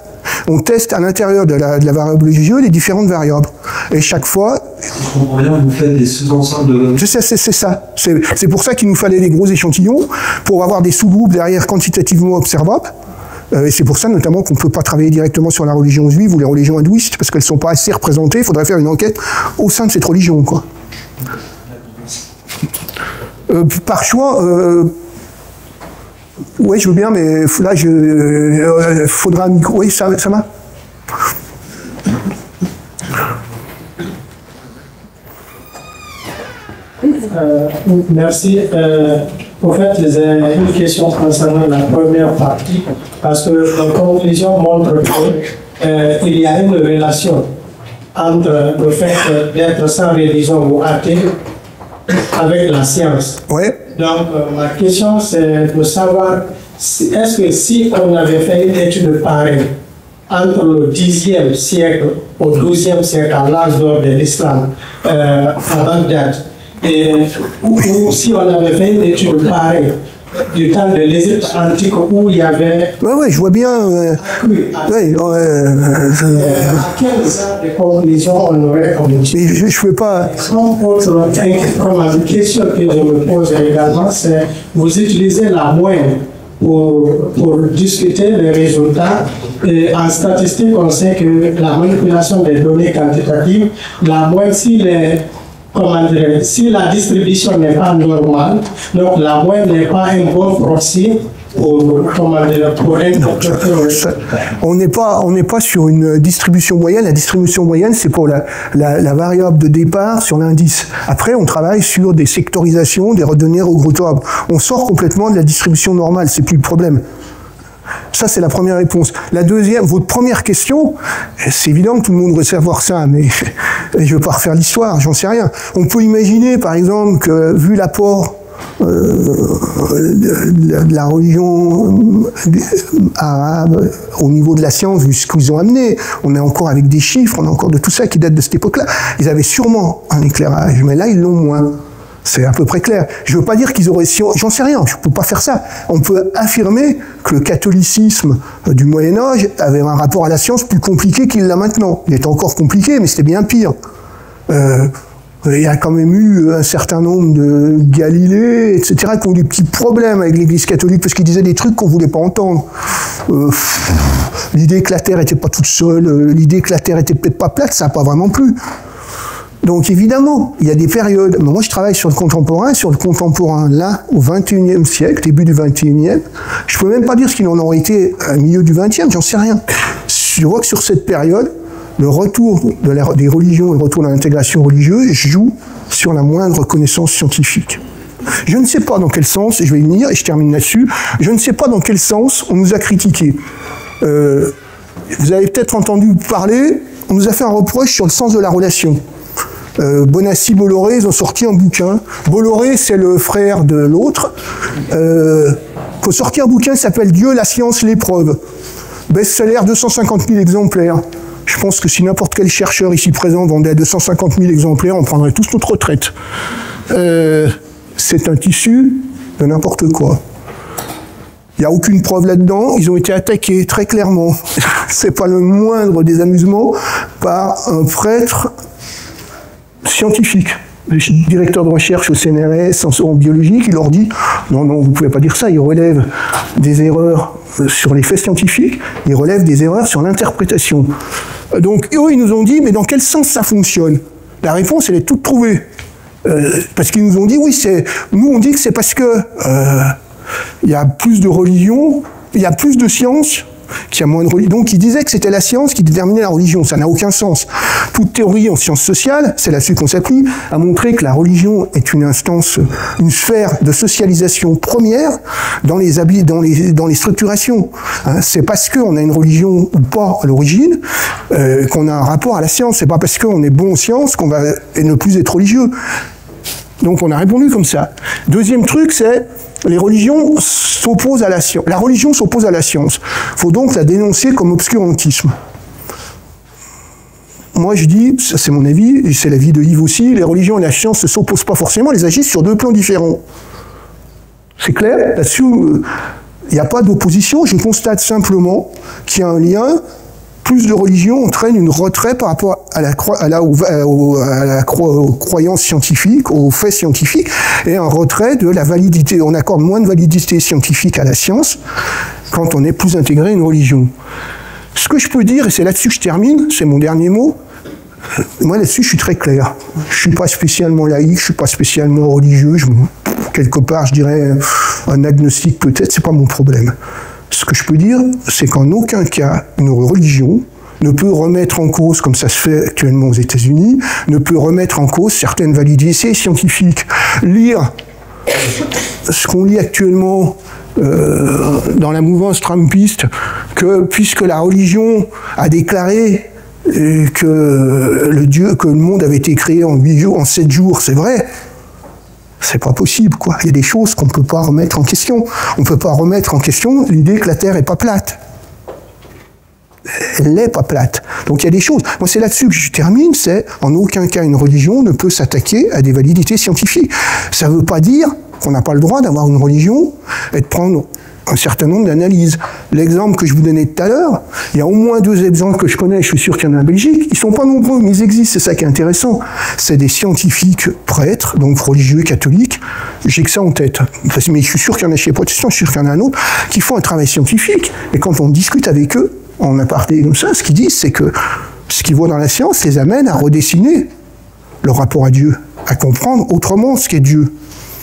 On teste à l'intérieur de la variable religieuse les différentes variables. Et chaque fois... Je comprends bien, vous faites des sous-ensembles de... C'est ça. C'est pour ça qu'il nous fallait des gros échantillons, pour avoir des sous-groupes derrière quantitativement observables. Et c'est pour ça notamment qu'on ne peut pas travailler directement sur la religion juive ou les religions hindouistes, parce qu'elles ne sont pas assez représentées. Il faudrait faire une enquête au sein de cette religion, quoi. Par choix... Oui, je veux bien, mais là, faudra un micro. Oui, ça va. Merci. En fait, j'ai une question concernant la première partie, parce que la conclusion montre qu'il y a une relation entre le fait d'être sans religion ou athée avec la science. Oui. Donc, ma question, c'est de savoir, est-ce que si on avait fait une étude pareille entre le Xe siècle au XIIe siècle, à l'âge d'or de l'islam, à Bagdad, ou si on avait fait une étude pareille du temps de l'Égypte antique où il y avait... Oui, je vois bien... à quel genre de conclusion on aurait communiqué? Mais je ne veux pas... Une question que je me pose également, c'est vous utilisez la moyenne pour discuter les résultats. Et en statistique, on sait que la manipulation des données quantitatives, la moyenne, si la distribution n'est pas normale, donc la moyenne n'est pas un bon proxy pour on n'est pas sur une distribution moyenne. La distribution moyenne, c'est pour la variable de départ sur l'indice. Après, on travaille sur des sectorisations, des données regroupables. On sort complètement de la distribution normale, c'est plus le problème. Ça, c'est la première réponse. La deuxième, votre première question, c'est évident que tout le monde veut savoir ça, mais je ne veux pas refaire l'histoire, j'en sais rien. On peut imaginer, par exemple, que vu l'apport de la religion arabe au niveau de la science, vu ce qu'ils ont amené, on est encore avec des chiffres, on a encore de tout ça qui date de cette époque-là. Ils avaient sûrement un éclairage, mais là, ils l'ont moins. C'est à peu près clair. Je ne veux pas dire qu'ils auraient... J'en sais rien, je ne peux pas faire ça. On peut affirmer que le catholicisme du Moyen-Âge avait un rapport à la science plus compliqué qu'il l'a maintenant. Il était encore compliqué, mais c'était bien pire. Il y a quand même eu un certain nombre de Galilée, etc., qui ont des petits problèmes avec l'Église catholique parce qu'ils disaient des trucs qu'on ne voulait pas entendre. L'idée que la Terre n'était pas toute seule, l'idée que la Terre n'était peut-être pas plate, ça n'a pas vraiment plu. Donc évidemment, il y a des périodes. Mais moi, je travaille sur le contemporain là, au XXIe siècle, début du XXIe. Je ne peux même pas dire ce qu'il en aurait été au milieu du XXe, j'en sais rien. Je vois que sur cette période, le retour des religions et le retour de l'intégration religieuse joue sur la moindre connaissance scientifique. Je ne sais pas dans quel sens, et je vais y venir, et je termine là-dessus, je ne sais pas dans quel sens on nous a critiqués. Vous avez peut-être entendu parler, on nous a fait un reproche sur le sens de la relation. Bonassi, Bolloré, ils ont sorti un bouquin. Bolloré, c'est le frère de l'autre. Ils ont sorti un bouquin qui s'appelle « Dieu, la science, l'épreuve ». Best-seller, 250 000 exemplaires. Je pense que si n'importe quel chercheur ici présent vendait à 250 000 exemplaires, on prendrait tous notre retraite. C'est un tissu de n'importe quoi. Il n'y a aucune preuve là-dedans. Ils ont été attaqués très clairement. C'est pas le moindre des amusements par un prêtre scientifique, le directeur de recherche au CNRS en biologie, qui leur dit « Non, non, vous ne pouvez pas dire ça, il relève des erreurs sur les faits scientifiques, il relève des erreurs sur l'interprétation. » Donc, eux, ils nous ont dit « Mais dans quel sens ça fonctionne ?» La réponse, elle est toute trouvée. Parce qu'ils nous ont dit « Oui, nous, on dit que c'est parce que il y a plus de religion, il y a plus de science, qu'il y a moins de religion. » Donc, ils disaient que c'était la science qui déterminait la religion. Ça n'a aucun sens. Toute théorie en sciences sociales, c'est là-dessus qu'on s'appuie, a montré que la religion est une instance, une sphère de socialisation première dans les structurations. Hein, c'est parce qu'on a une religion ou pas à l'origine qu'on a un rapport à la science. C'est pas parce qu'on est bon en sciences qu'on va ne plus être religieux. Donc, on a répondu comme ça. Deuxième truc, c'est les religions s'opposent à la science. La religion s'oppose à la science. Il faut donc la dénoncer comme obscurantisme. Moi, je dis, ça c'est mon avis, et c'est l'avis de Yves aussi, les religions et la science ne s'opposent pas forcément, elles agissent sur deux plans différents. C'est clair? Là-dessus, il n'y a pas d'opposition, je constate simplement qu'il y a un lien. Plus de religion entraîne une retrait par rapport à la croyance scientifique, aux faits scientifiques, et un retrait de la validité. On accorde moins de validité scientifique à la science quand on est plus intégré à une religion. Ce que je peux dire, et c'est là-dessus que je termine, c'est mon dernier mot, moi là-dessus je suis très clair. Je ne suis pas spécialement laïque, je ne suis pas spécialement religieux, quelque part je dirais un agnostique peut-être, c'est pas mon problème. Ce que je peux dire, c'est qu'en aucun cas, une religion ne peut remettre en cause, comme ça se fait actuellement aux États-Unis, ne peut remettre en cause certaines validités scientifiques. Lire ce qu'on lit actuellement dans la mouvance trumpiste, que puisque la religion a déclaré que le monde avait été créé en 8 jours, en 7 jours, c'est vrai. C'est pas possible, quoi. Il y a des choses qu'on ne peut pas remettre en question. On ne peut pas remettre en question l'idée que la Terre n'est pas plate. Elle n'est pas plate. Donc il y a des choses. Moi, c'est là-dessus que je termine, c'est en aucun cas une religion ne peut s'attaquer à des validités scientifiques. Ça ne veut pas dire qu'on n'a pas le droit d'avoir une religion et de prendre un certain nombre d'analyses. L'exemple que je vous donnais tout à l'heure, il y a au moins 2 exemples que je connais, je suis sûr qu'il y en a en Belgique, ils ne sont pas nombreux, mais ils existent, c'est ça qui est intéressant. C'est des scientifiques prêtres, donc religieux catholiques, j'ai que ça en tête, mais je suis sûr qu'il y en a chez les protestants, je suis sûr qu'il y en a un autre, qui font un travail scientifique, et quand on discute avec eux, en aparté comme ça, ce qu'ils disent, c'est que ce qu'ils voient dans la science les amène à redessiner leur rapport à Dieu, à comprendre autrement ce qu'est Dieu.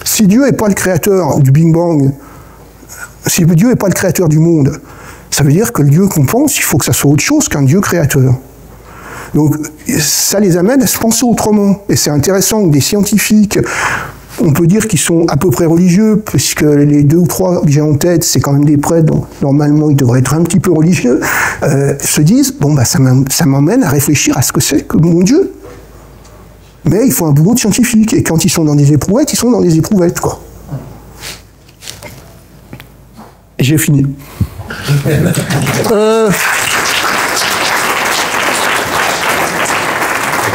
Si Dieu n'est pas le créateur du Big Bang, si Dieu n'est pas le créateur du monde, ça veut dire que le Dieu qu'on pense, il faut que ça soit autre chose qu'un Dieu créateur. Donc ça les amène à se penser autrement. Et c'est intéressant que des scientifiques, on peut dire qu'ils sont à peu près religieux, puisque les 2 ou 3 que j'ai en tête, c'est quand même des prêtres, donc normalement ils devraient être un petit peu religieux, se disent, bon bah ça m'emmène à réfléchir à ce que c'est que mon Dieu. Mais il faut un boulot de scientifique, et quand ils sont dans des éprouvettes, ils sont dans des éprouvettes, quoi. Et j'ai fini.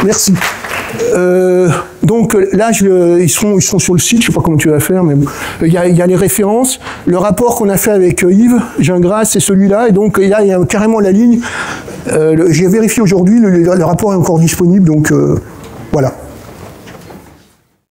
Merci. Donc là, ils sont sur le site, je ne sais pas comment tu vas faire, mais il y a les références. Le rapport qu'on a fait avec Yves Gingras, c'est celui-là, et donc là, il y a carrément la ligne. J'ai vérifié aujourd'hui, le rapport est encore disponible, donc voilà.